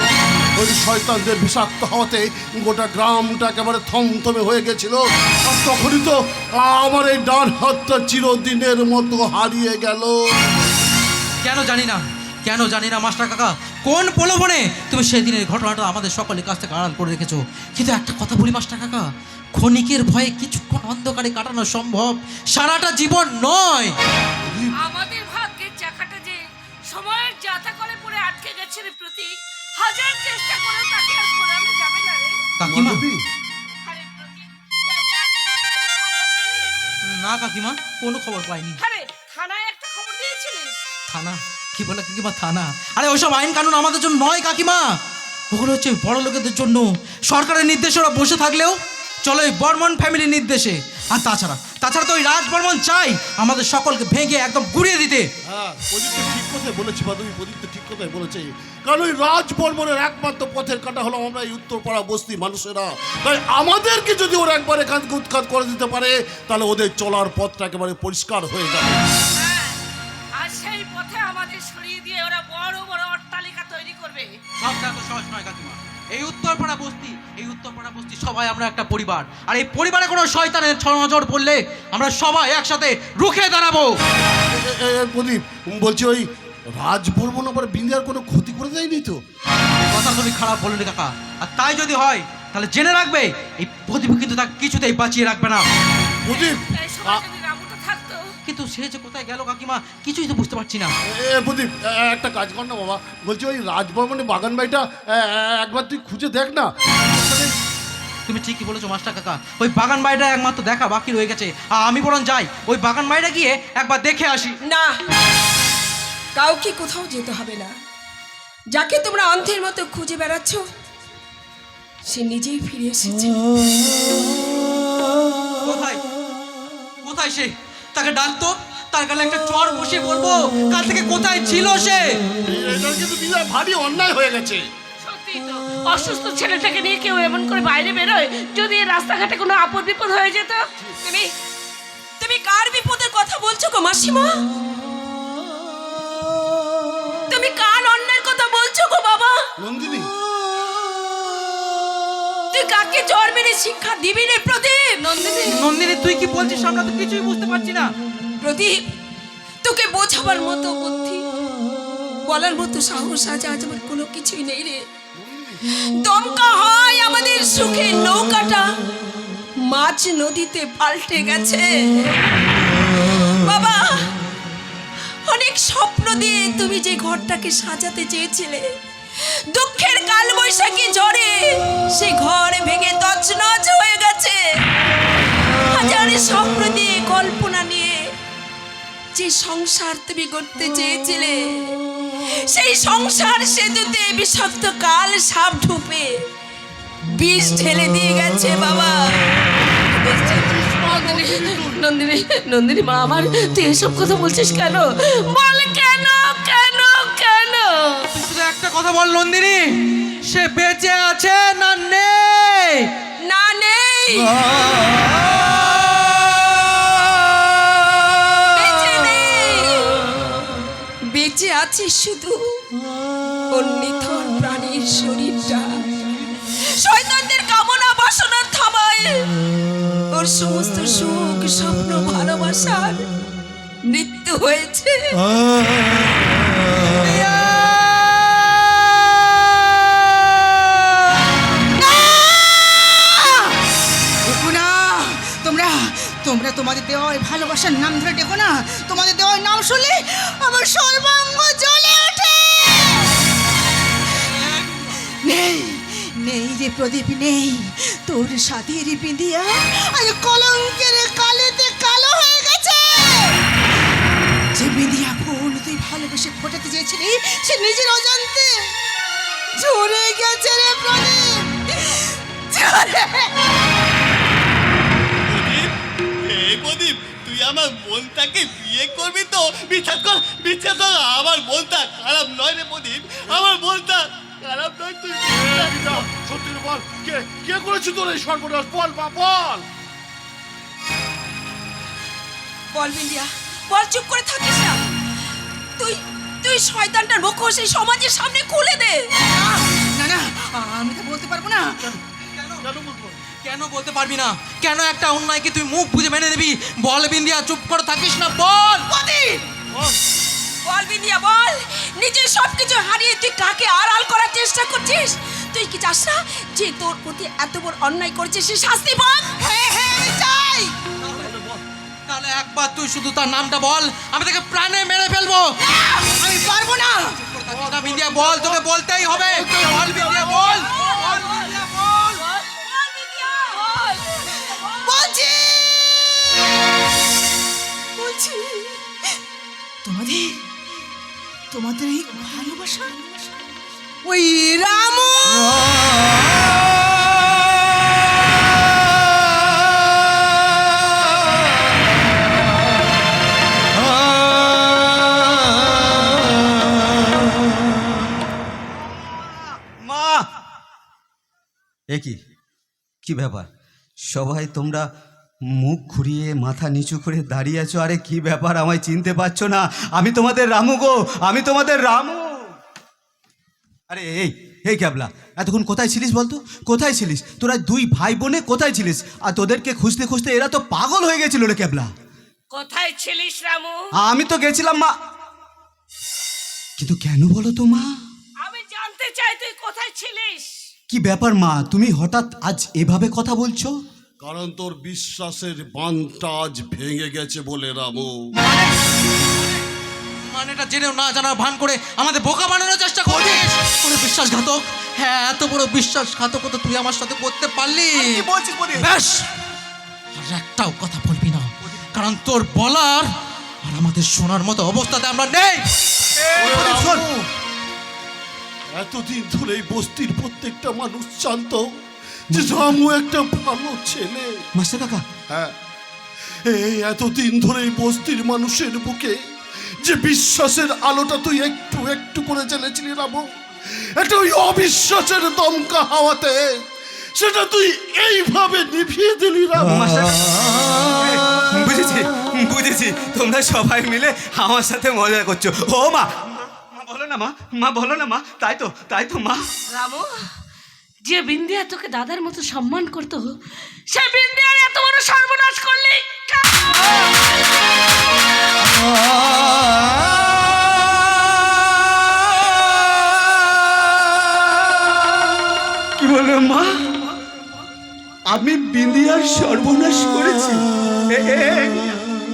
ওই শয়তানদের বিষাক্ত হওয়াতে গোটা গ্রামটা একেবারে থমথমে হয়ে গেছিল। আর তখনই তো আমার এই ডান হাতটা চিরদিনের মতো হারিয়ে গেল।
কেন জানি না মাস্টার কাকা, কোন প্রলোভনে তুমি সেদিনের ঘটনাটা আমাদের সকলের কাছ থেকে আড়াল করে রেখেছো। কিন্তু একটা কথা বলি মাস্টার কাকা, ক্ষণিকের ভয়ে কিছুক্ষণ অন্ধকারে কাটানো সম্ভব, সারাটা জীবন নয়।
আমাদের ভাগ্যের চাকাটা যে সময়ের যাতা করে পড়ে আটকে গেছে রে প্রতীক, হাজার চেষ্টা করে তাকে আর ঘোরানো যাবে না রে।
কাকিমা?
আরে প্রতীক, যা কি
না কাকিমা, কোনো খবর পাইনি।
আরে থানায় একটা খবর দিয়েছিলিস?
থানা? কি বলে কাকিমা থানা? আরে ওইসব আইন কানুন আমাদের জন্য নয় কাকিমা, ওগুলো হচ্ছে বড় লোকেদের জন্য। সরকারের নির্দেশে ওরা বসে থাকলেও চলো এই বর্মন ফ্যামিলির নির্দেশে। আর তাছাড়া তো ওই রাজ বর্মন চাই আমাদের সকলকে ভেঙে একদম গুড়িয়ে দিতে।
হ্যাঁ, প্রদীপ ঠিক কথাই বলেছি বাদুই, প্রদীপ ঠিক কথাই বলেছে। কারণ ওই রাজ বর্মনের একমাত্র পথের কাটা হলো আমরা এই উত্তরপাড়া বস্তি মানুষেরা। তাই আমাদেরকে যদি ওরা একবারে উৎখাত করে দিতে পারে তাহলে ওদের চলার পথটা একেবারে পরিষ্কার হয়ে যাবে।
আর সেই পথে আমাদের সরিয়ে দিয়ে
সবটা তো সহজ নয় কাকিমা। এই উত্তরপাড়া বস্তি সবাই আমরা একটা পরিবার, আর এই পরিবারে কোনো শয়তানের নজর পড়লে আমরা সবাই একসাথে রুখে দাঁড়াবো।
প্রদীপ, বলছি ওই রাজবর্মন আবার বিন্দিয়ার কোনো ক্ষতি করে দেয়নি তো?
কথা তুমি খারাপ বলনি কাকা, আর তাই যদি হয় তাহলে জেনে রাখবে এই প্রদীপ কিন্তু তাকে কিছুতেই বাঁচিয়ে রাখবে না।
প্রদীপ,
কিন্তু সে যে কোথায় গেল কাকিমা কিছুই তো বুঝতে পারছি না।
প্রদীপ, একটা কাজ কর না বাবা, বলছি ওই রাজবর্মনের বাগান বাড়িটা একবার তুই খুঁজে দেখ না।
তুমি ঠিকই বলেছো মাস্টার কাকা, ওই বাগান বাড়িটা একমাত্র দেখা বাকি রয়ে গেছে। আর আমি বরং যাই ওই বাগান বাড়িটা গিয়ে একবার দেখে আসি।
না, কাউকে কোথাও যেতে হবে না। যাকে তোমরা অন্ধের মতো খুঁজে বেড়াচ্ছ সে নিজেই ফিরে এসেছে।
কোথায় কোথায় সে? তাকে ডাকতো, তার গালে একটা চর বসে বলবো কাল থেকে কোথায় ছিল সে।
এটা কিন্তু বিরাট ভারী অন্যায় হয়ে গেছে।
সত্যি তো, অসুস্থ ছেলেটাকে নিয়ে কেউ এমন করে বাইরে বেরোয়, যদি এই রাস্তাঘাটে কোনো আপদ বিপদ হয়ে যেত।
তুমি কার বিপদের কথা বলছো গো মাসিমা? তুমি কার অন্যের কথা বলছো গো বাবা?
নন্দিনী,
তুই কাকে জ্বর মেরে শিক্ষা দিবি রে প্রদীপ?
নন্দিনী তুই কি বলছিস? আমরা তো কিছুই বুঝতে পারছি না।
প্রদীপ, তোকে বোঝাবার মতো বুদ্ধি, বলার মতো সাহস আজ আমার কোনো কিছুই নেই রে। দমকা হয় আমাদের সুখের নৌকাটা মাছ নদীতে পাল্টে গেছে বাবা। অনেক স্বপ্ন দিয়ে তুমি যে ঘরটাকে সাজাতে চেয়েছিলে, দুঃখের কাল বৈশাখী ঝড়ে সে ঘর ভেঙে তছনছ হয়ে গেছে। হাজার স্বপ্ন দিয়ে কল্পনা নিয়ে যে সংসার তুমি করতে চেয়েছিলে, সেই সংসার সেতুতে বিষাক্ত কাল সাপ ঢুপে বিষ ঢেলে দিয়ে গেছে বাবা।
নন্দিনী মা আমার, তুই এসব কথা বলছিস কেন? বল কেন কেন কেন?
শুধু একটা কথা বল নন্দিনী, সে বেঁচে আছে না নেই?
না, নেই। বেঁচে নেই, বেঁচে আছে শুধু ওর নিথর প্রাণীর শরীরটা। শয়তানদের কামনা বাসনার থাবায় ওর সমস্ত সুখ স্বপ্ন ভালোবাসার মৃত্যু হয়েছে।
তোমরা তোমাদের দেওয়া ওই ভালোবাসার নাম ধরে দেখো না। তোমাদের দেওয়া নাম শুনলে আমার সর্বাঙ্গ জ্বলে ওঠে। নেই নেই রে প্রদীপ, নেই। তোর সাথের বিঁদিয়া আর কলঙ্কের কালিতে কালো হয়ে গেছে। যে বিঁদিয়া ফুল তুই ভালোবেসে ফোটাতে চেয়েছিলি, সে নিজের অজান্তে ঝরে গেছে রে প্রদীপ, ঝরে।
প্রদীপ, তুই আমার বোনটাকে বিয়ে করবি তো? বিশ্বাস কর, আমার বোনটা খারাপ নয় রে প্রদীপ, আমার বোনটা খারাপ নয়। তুই
সত্যি বল, কে করেছে তোর এই সর্বনাশ? বল বা বল।
বল বিন্দিয়া, বল, চুপ করে থাকিস না। তুই শয়তানটার মুখ সেই সমাজের সামনে খুলে দে।
না না, আমি তো বলতে পারবো না।
কেন বলতে পারবি না? কেন একটা অন্যায়কে তুই মুখ বুঝে মেনে নিবি? বল বিন্দিয়া, চুপ করে থাকিস না, বল।
বল বিন্দিয়া, বল। নিজের সবকিছু হারিয়ে তুই কাকে আড়াল করার চেষ্টা করছিস? তুই কি চাস না যে তোর প্রতি এত বড় অন্যায় করেছে সে শাস্তি পাক? হ্যাঁ, চাই।
তাহলে একবার তুই শুধু তার নামটা বল, আমি তাকে প্রাণে মেরে ফেলবো।
আমি পারবো না।
বিন্দিয়া বল, তোকে বলতেই হবে। বল বিন্দিয়া, বল।
বলছি তোমাদের এই ভালোবাসা ওই রামু
মা! এ কি ব্যাপার? সবাই তোমরা মুখ ঘুরিয়ে মাথা নিচু করে দাঁড়িয়ে আছো। আরে কি ব্যাপার? আমায় চিনতে পারছো না? আমি তোমাদের রামু গো, আমি তোমাদের রামু। আরে এই হে ক্যাবলা, এতক্ষণ কোথায় ছিলিস বলতো? কোথায় ছিলিস? তোরা দুই ভাই বোনে কোথায় ছিলিস? আর তোদেরকে খুঁজতে খুঁজতে এরা তো পাগল হয়ে গেছিল রে ক্যাবলা।
কোথায় ছিলিস রামু?
আমি তো গেছিলাম মা, কিন্তু কেন বলো তো মা?
আমি জানতে চাই তুই কোথায় ছিলিস।
কি ব্যাপার মা, তুমি হঠাৎ আজ এভাবে কথা বলছো?
কারণ তোর বিশ্বাসের বাঁধটা আজ ভেঙে গেছে বলে রামু।
মানেটা জেনেও না জানার ভান করে আমাদের বোকা বানানোর চেষ্টা করছিস। তোর বিশ্বাসঘাতক, হ্যাঁ এত বড় বিশ্বাসঘাতকতা তুই আমার সাথে করতে পারলি?
কি বলছিস বলি?
ব্যাস, আর একটাও কথা বলবি না, কারণ তোর বলার আর আমাদের শোনার মতো অবস্থাতে আমরা নেই।
শোন,
এতদিন ধরে এই বস্তির প্রত্যেকটা মানুষ জানতো যে রামু একটা ভালো ছেলে।
মাস্টার কাকা,
হ্যাঁ, এই এতদিন ধরে এই বস্তির মানুষের বুকে যে বিশ্বাসের আলোটা তুই একটু একটু করে জ্বেলেছিলি রামু, একটা ওই অবিশ্বাসের দমকা হাওয়াতে সেটা তুই এইভাবে নিভিয়ে দিলি রামু।
মাস্টার কাকা, বুঝেছি বুঝেছি, তোমরা সবাই মিলে আমার সাথে মজা করছো। ও মা, মা বলো না মা, মা বলো না মা, তাই তো মা।
রামু, যে বিন্দিয়া তোকে দাদার মতো সম্মান করতো, সে বিন্দিয়ার এত বড় সর্বনাশ করলি।
কি বললো মা? আমি বিন্দিয়ার সর্বনাশ করেছি?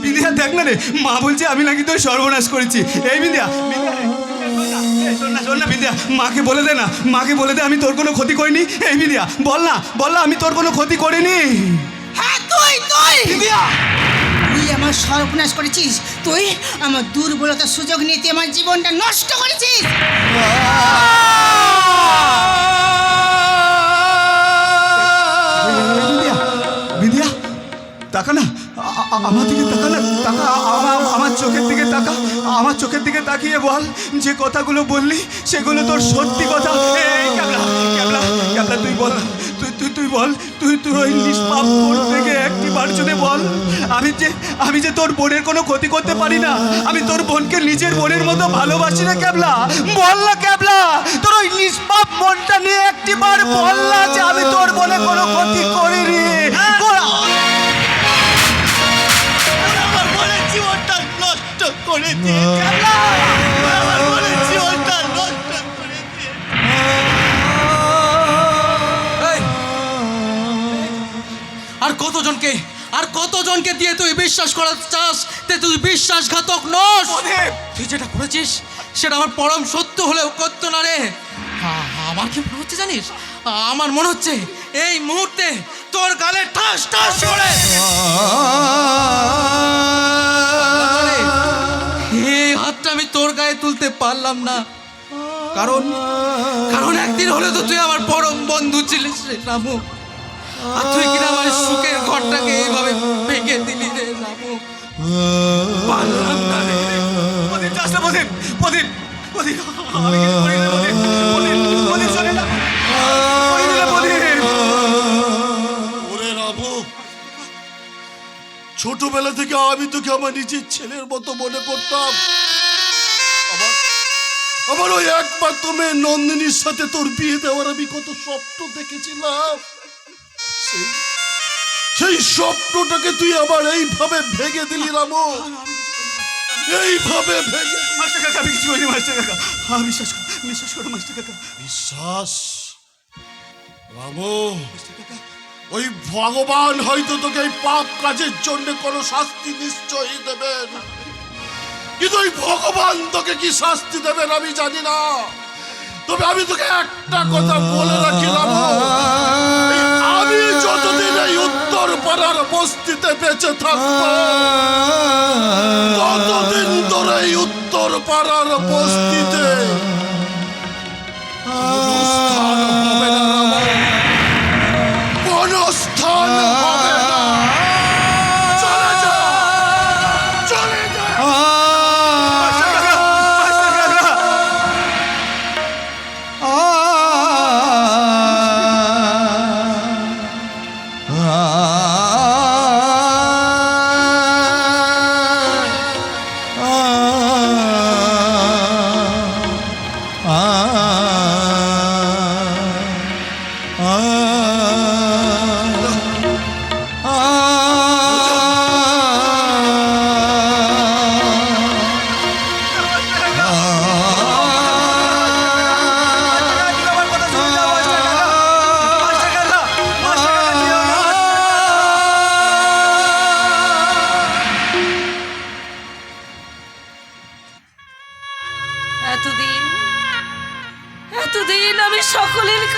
বিন্দিয়া দেখ না রে, মা বলছে আমি নাকি তোর সর্বনাশ করেছি। এই বিন্দিয়া, শোন না বিন্দিয়া, মাকে বলে দে না, মাকে বলে দে আমি তোর কোনো ক্ষতি করিনি। এই বিন্দিয়া বল না আমি তোর কোনো ক্ষতি করিনি।
হ্যাঁ তুই
বিন্দিয়া,
তুই আমার সর্বনাশ করেছিস, তুই আমার দুর্বলতার সুযোগ নিয়ে তুই আমার জীবনটা নষ্ট করেছিস।
বিন্দিয়া তাকা না, আমার দিকে তাকা না, আমার চোখের দিকে তাকা, আমার চোখের দিকে তাকিয়ে বল যে কথাগুলো বললি সেগুলো তোর সত্যি কথা। এই ক্যাবলা ক্যাবলা ক্যাবলা, তুই বল, তুই বল, তুই ওই নিষ্পাপ মন থেকে একটি বার জন্য বল আমি যে তোর বোনের কোনো ক্ষতি করতে পারি না, আমি তোর বোনকে নিজের বোনের মতো ভালোবাসি না ক্যাবলা। বল না ক্যাবলা, তোর ওই নিষ্পাপ মনটা নিয়ে একটি বার বল না যে আমি তোর বোনের কোনো ক্ষতি করিনি।
আমার বোনের জীবনটা নষ্ট করে দিয়ে আমার বোনের জীবনটা নষ্ট করে দিয়ে।
এই, আর কতজনকে দিয়ে তুই বিশ্বাস করাতে চাস যে তুই বিশ্বাসঘাতক নস? তুই যেটা করেছিস সেটা আমার পরম সত্য হলেও করত না রে। আমার কি মনে হচ্ছে জানিস? আমার মনে হচ্ছে এই মুহূর্তে তোর গালে ঠাস ঠাস করে এই হাতটা আমি তোর গায়ে তুলতে পারলাম না, কারণ একদিন হলে তো তুই আমার পরম বন্ধু ছিলিস রে রামু, আর তুই কিনা আমার সুখের ঘরটাকে এইভাবে ভেঙে দিলি রে রামু। পারলাম না রে।
প্রদীপ যাস না, প্রদীপ প্রদীপ প্রদীপ, আমি কিছু করি না প্রদীপ, প্রদীপ শোনে না, করি না প্রদীপ।
ওরে রামু, ছোটবেলা থেকে আমি তোকে আমার নিজের ছেলের মতো মনে করতাম। আমার ওই একমাত্র মেয়ে নন্দিনীর সাথে তোর বিয়ে দেওয়ার আমি কত স্বপ্ন দেখেছিলাম, সেই স্বপ্নটাকে তুই আবার এইভাবে ভেঙে দিলি রামু, এইভাবে ভেঙে।
মাস্টার কাকা, আমি কিছু করিনি মাস্টার কাকা, বিশ্বাস করো মাস্টার কাকা।
বিশ্বাস রামু, ওই ভগবান হয়তো তোকে এই পাপ কাজের জন্য কোনো শাস্তি নিশ্চয়ই দেবেন, কিন্তু ওই ভগবান তোকে কি শাস্তি দেবেন আমি জানি না। তবে আমি তোকে একটা কথা বলে রাখি রামু, আমি যতদিন এই উত্তর পাড়ার বস্তিতে বেঁচে থাকবো ততদিন তোর এই উত্তর পাড়ার বস্তিতে কোনো স্থান হবে না রামু, কোনো স্থান হবে না। চলে যা, চলে যা।
মাস্টার কাকা, মাস্টার কাকা।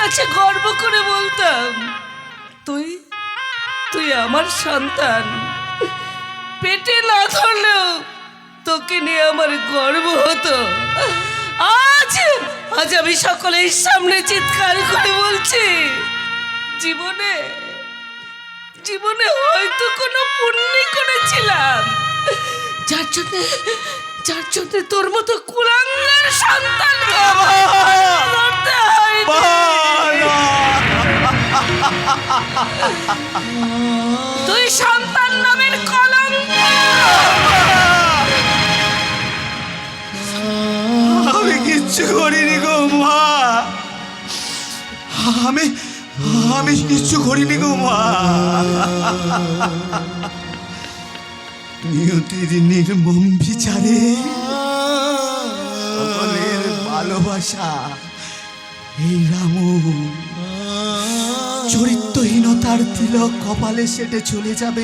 কাছে গর্ব করে বলতাম, তুই তুই আমার সন্তান। পেটে না ধরলেও তোকে নিয়ে আমার গর্ব হতো। আজ আজ আমি সকলের সামনে চিৎকার করে বলছি, জীবনে জীবনে হয়তো কোনো পুণ্যি করেছিলাম, যার জন্য তোর মতো কুলাঙ্গার সন্তান মরতে হয়নি। তুই সন্তান নামের কলঙ্ক।
আমি কিচ্ছু করিনি গো মা, আমি কিচ্ছু করিনি গো মা। নিয়তির নির্মম বিচারে সকলের ভালোবাসা এই রামু চরিত্রহীনতার তিলক কপালে সেটে চলে যাবে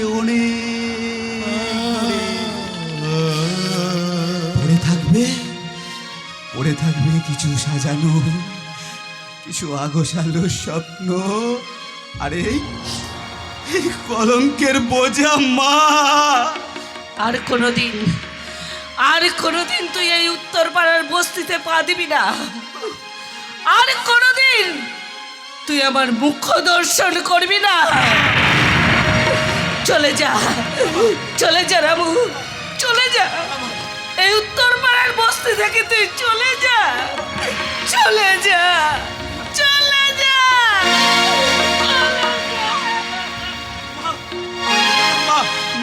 পড়ে থাকবে কিছু সাজানো, কিছু আগোছালো স্বপ্ন, আরে এই কলঙ্কের বোঝা মা।
আর কোনোদিন তুই এই উত্তর পাড়ার বস্তিতে পা দিবি না। আর কোনোদিন তুই আমার মুখ দর্শন করবি না। চলে যা রামু, চলে যা। এই উত্তর পাড়ার বস্তি থেকে তুই চলে যা।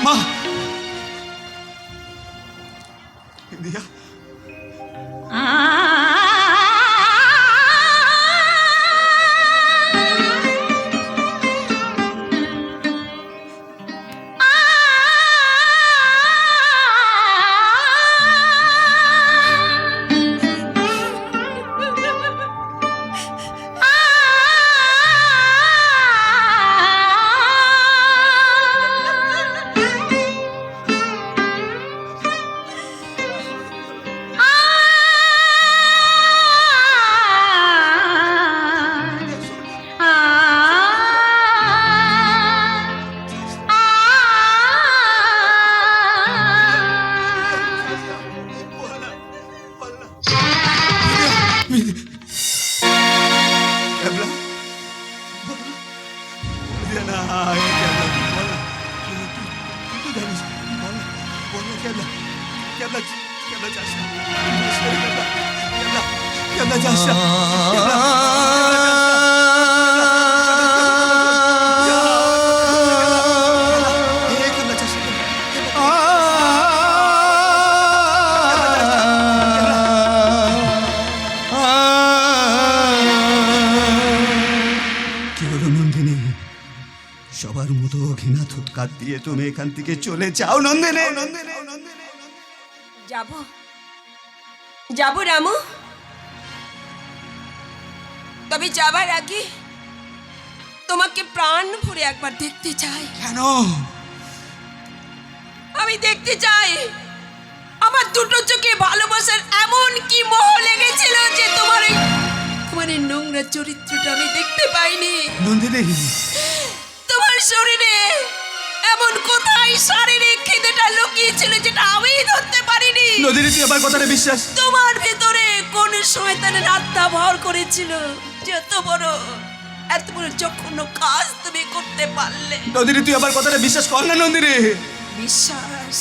মা দিয়া সবার মতো ঘৃণা থুৎকার দিয়ে তুমি এখান থেকে চলে যাও নন্দিনী।
যাবো রামু, তবে যাবার আগে তোমাকে প্রাণ ভরে একবার দেখতে চাই।
কেন?
আমি দেখতে চাই আমার দুটো চোখে ভালোবাসার এমন কি মোহ লেগেছিল যে তোমার এই নোংরা চরিত্রটা আমি দেখতে পাইনি।
নন্দিনী,
তোমার শরীরে এমন কোথায় শারীরিক খিদেটা লুকিয়েছিল যেটা আমি ধরতে পারিনি।
নন্দিনী, তুই আমার কথাটা বিশ্বাস।
তোমার ভেতরে কোন শয়তানের আত্মা ভর করেছিল যে এত বড় জঘন্য কাজ তুমি করতে পারলে।
নন্দিনী, তুই আমার কথাটা বিশ্বাস কর না। নন্দিনী,
বিশ্বাস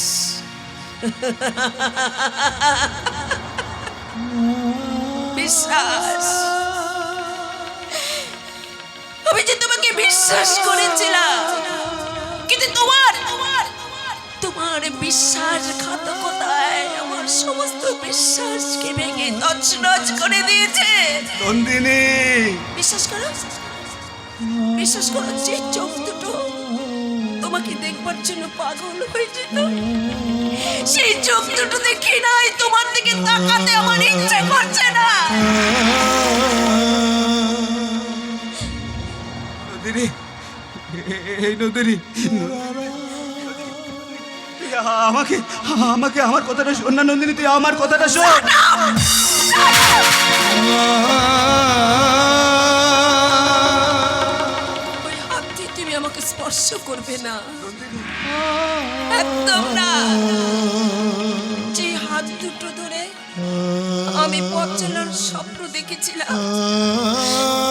বিশ্বাস আমি যে তোমাকে বিশ্বাস করেছিলাম, কিন্তু তোমার বিশ্বাসঘাতকতায় আমার সমস্ত বিশ্বাসকে ভেঙে তছনছ করে দিয়েছে।
নন্দিনী,
বিশ্বাস করো যে চোখ দুটো তোমাকে দেখবার জন্য পাগল হয়ে যেত, সেই চোখ দুটো দেখি নাই তোমার দিকে তাকাতে আমার ইচ্ছে করছে না।
নন্দিনী, এই নন্দিনী, আমাকে আমার কথাটা শোন না। নন্দিনী, তুই আমার কথাটা শোন।
আমাকে স্পর্শ করবে না, একদম না। যে হাত দুটো ধরে আমি পথ চলার স্বপ্ন দেখেছিলাম,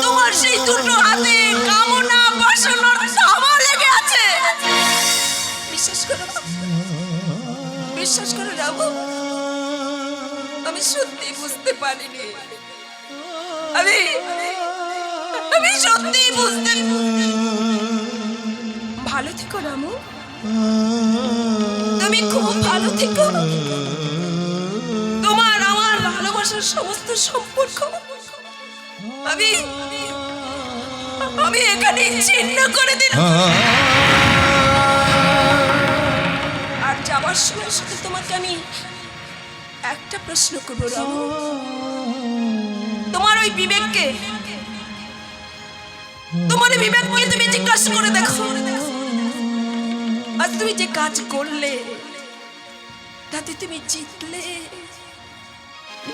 তোমার সেই দুটো হাতে কামনা বাসনার ধামা লেগে আছে। বিশ্বাস করো, বিশ্বাস করো রাবু, আমি সত্যি বুঝতে পারিনি। আমি সত্যি বুঝতে। ভালো থেকো রামু, তুমি খুব ভালো থেকো। তোমার আমার ভালোবাসার সমস্ত সম্পর্ক আমি এখানে ছিন্ন করে দিলাম। আর যাবার সময় শুধু তোমাকে আমি একটা প্রশ্ন করবো রামু, তোমার ওই বিবেককে, তোমার বিবেককে তুমি জিজ্ঞাসা করে দেখো, আজ তুমি যে কাজ করলে তাতে তুমি জিতলে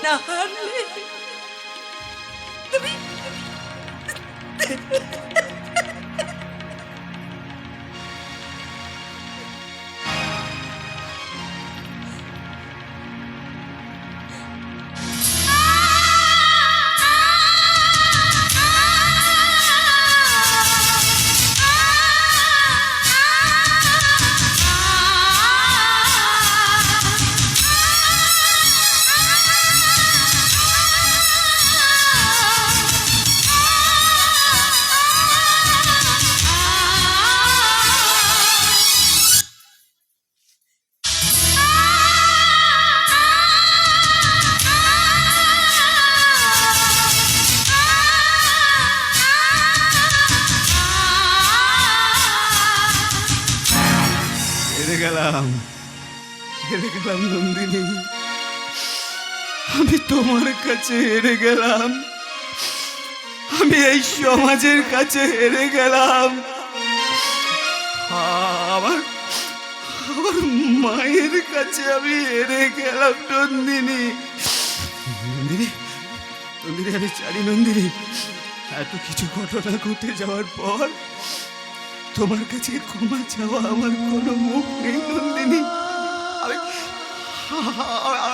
না হারলে? তুমি
হেরে গেলাম নন্দিনী, আমি তোমার কাছে হেরে গেলাম, আমি এই সমাজের কাছে হেরে গেলাম, আমার মায়ের কাছে আমি হেরে গেলাম। নন্দিনী, নন্দিনী, নন্দিনী, আমি জানি নন্দিনী, এত কিছু ঘটনা ঘটে যাওয়ার পর তোমার কাছে ক্ষমা চাওয়া আমার কোনো মুখ নেই নন্দিনী।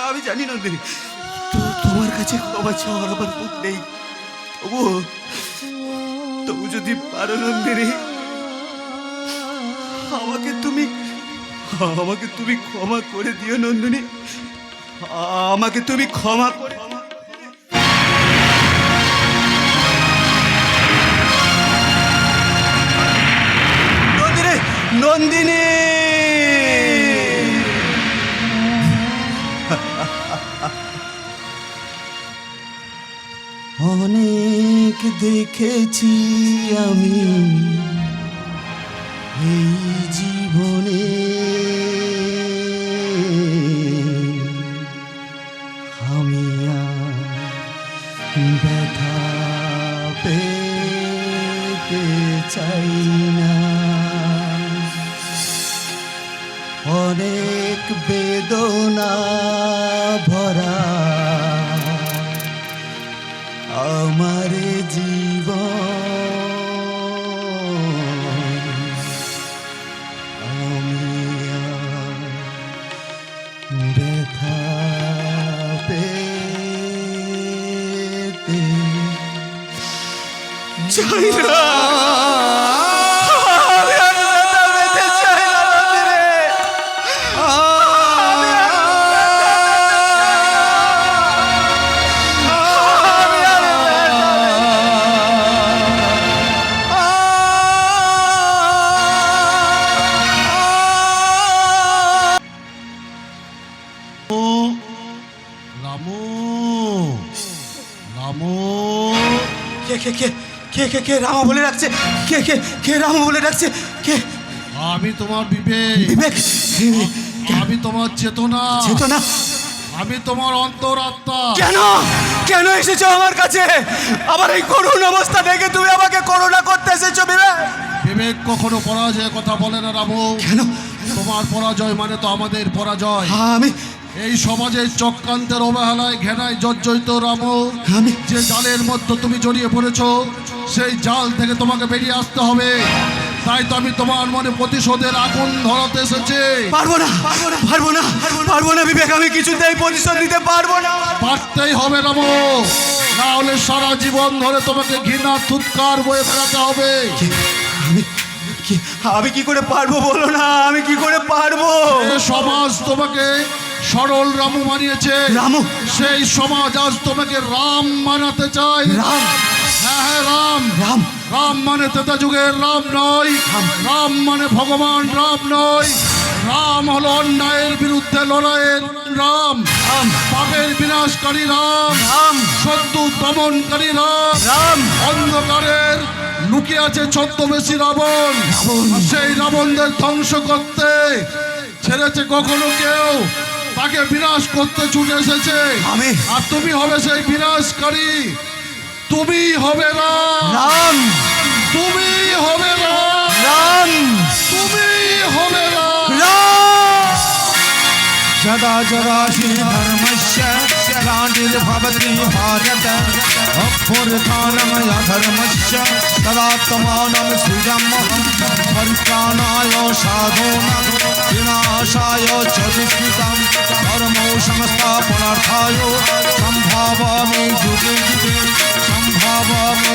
আমি জানি নন্দিনী, তোমার কাছে ক্ষমা চাওয়ার আমার মুখ নেই। তবু যদি পারো নন্দিনী, আমাকে তুমি ক্ষমা করে দিও নন্দিনী, আমাকে তুমি ক্ষমা করে। নন্দিনী, অনেক দেখেছি আমি এই জীবনে, আমি ব্যথা পেতে চাই না। অনেক বেদনা ভরা আমার জীবন, আমি ব্যথা পেতে চাই না। কে রামা বলে রাখছে? কে রামা বলে রাখছে? কে?
আমি তোমার বিবেক,
বিবেক,
আমি তোমার চেতনা,
চেতনা,
আমি তোমার অন্তরাত্মা।
কেন এসেছো আমার কাছে? আবার এই করুণ অবস্থা দেখে তুমি আমাকে করুণা করতে এসেছো বিবেক?
বিবেক কখনো পরাজয়ের কথা বলে না রামু।
কেন?
তোমার পরাজয় মানে তো আমাদের পরাজয়।
আমি
এই সমাজের চক্রান্তের অবহেলায় ঘেনায় জর্জরিত রামু,
আমি
যে জালের মধ্যে তুমি জড়িয়ে পড়েছো, সেই জাল থেকে তোমাকে বেরিয়ে আসতে হবে। তাই তো আমি তোমার মনে প্রতিশোধের আগুন ধরাতে এসেছি।
পারবো না পারবো না পারবো না বিবেক, আমি কিছুতেই প্রতিশোধ নিতে পারবো না।
পারতেই হবে রামু, না হলে সারা জীবন ধরে তোমাকে ঘৃণা থুৎকার বয়ে বেড়াতে হবে।
আমি কি করে পারবো বলো না, আমি কি করে পারবো?
এ সমাজ তোমাকে সরল রামু বানিয়েছে,
রামু?
সেই সমাজ আজ তোমাকে রাম বানাতে চায়।
রাম?
হ্যাঁ হ্যাঁ রাম।
রাম?
রাম মানে তেতা যুগের রাম নয়, রাম মানে ভগবান রাম নয়, রাম হলো অন্যায়ের বিরুদ্ধে লড়াইয়ের রাম, পাপের বিনাশকারী রাম, শত্রু দমনকারী রাম, অন্ধকারের লুকিয়ে আছে ছদ্মবেশী রাবণ। সেই রাবণদের ধ্বংস করতে ছেড়েছে কখনো কেউ, তাকে বিনাশ করতে ছুটে এসেছে। আর তুমি হবে সেই বিনাশকারী, তুমি হবে রাম, তুমি হবে রাম, তুমি হবে রাম।
सदा जराशि धर्मस्य ग्लानिर्भवति भारत अभ्युत्थानम् अधर्मस्य तदात्मानं सृजाम्यहं परित्राणाय साधूनां विनाशाय च दुष्कृतां धर्मो संस्थापनार्थाय सम्भावामि युगे युगे सम्भावामि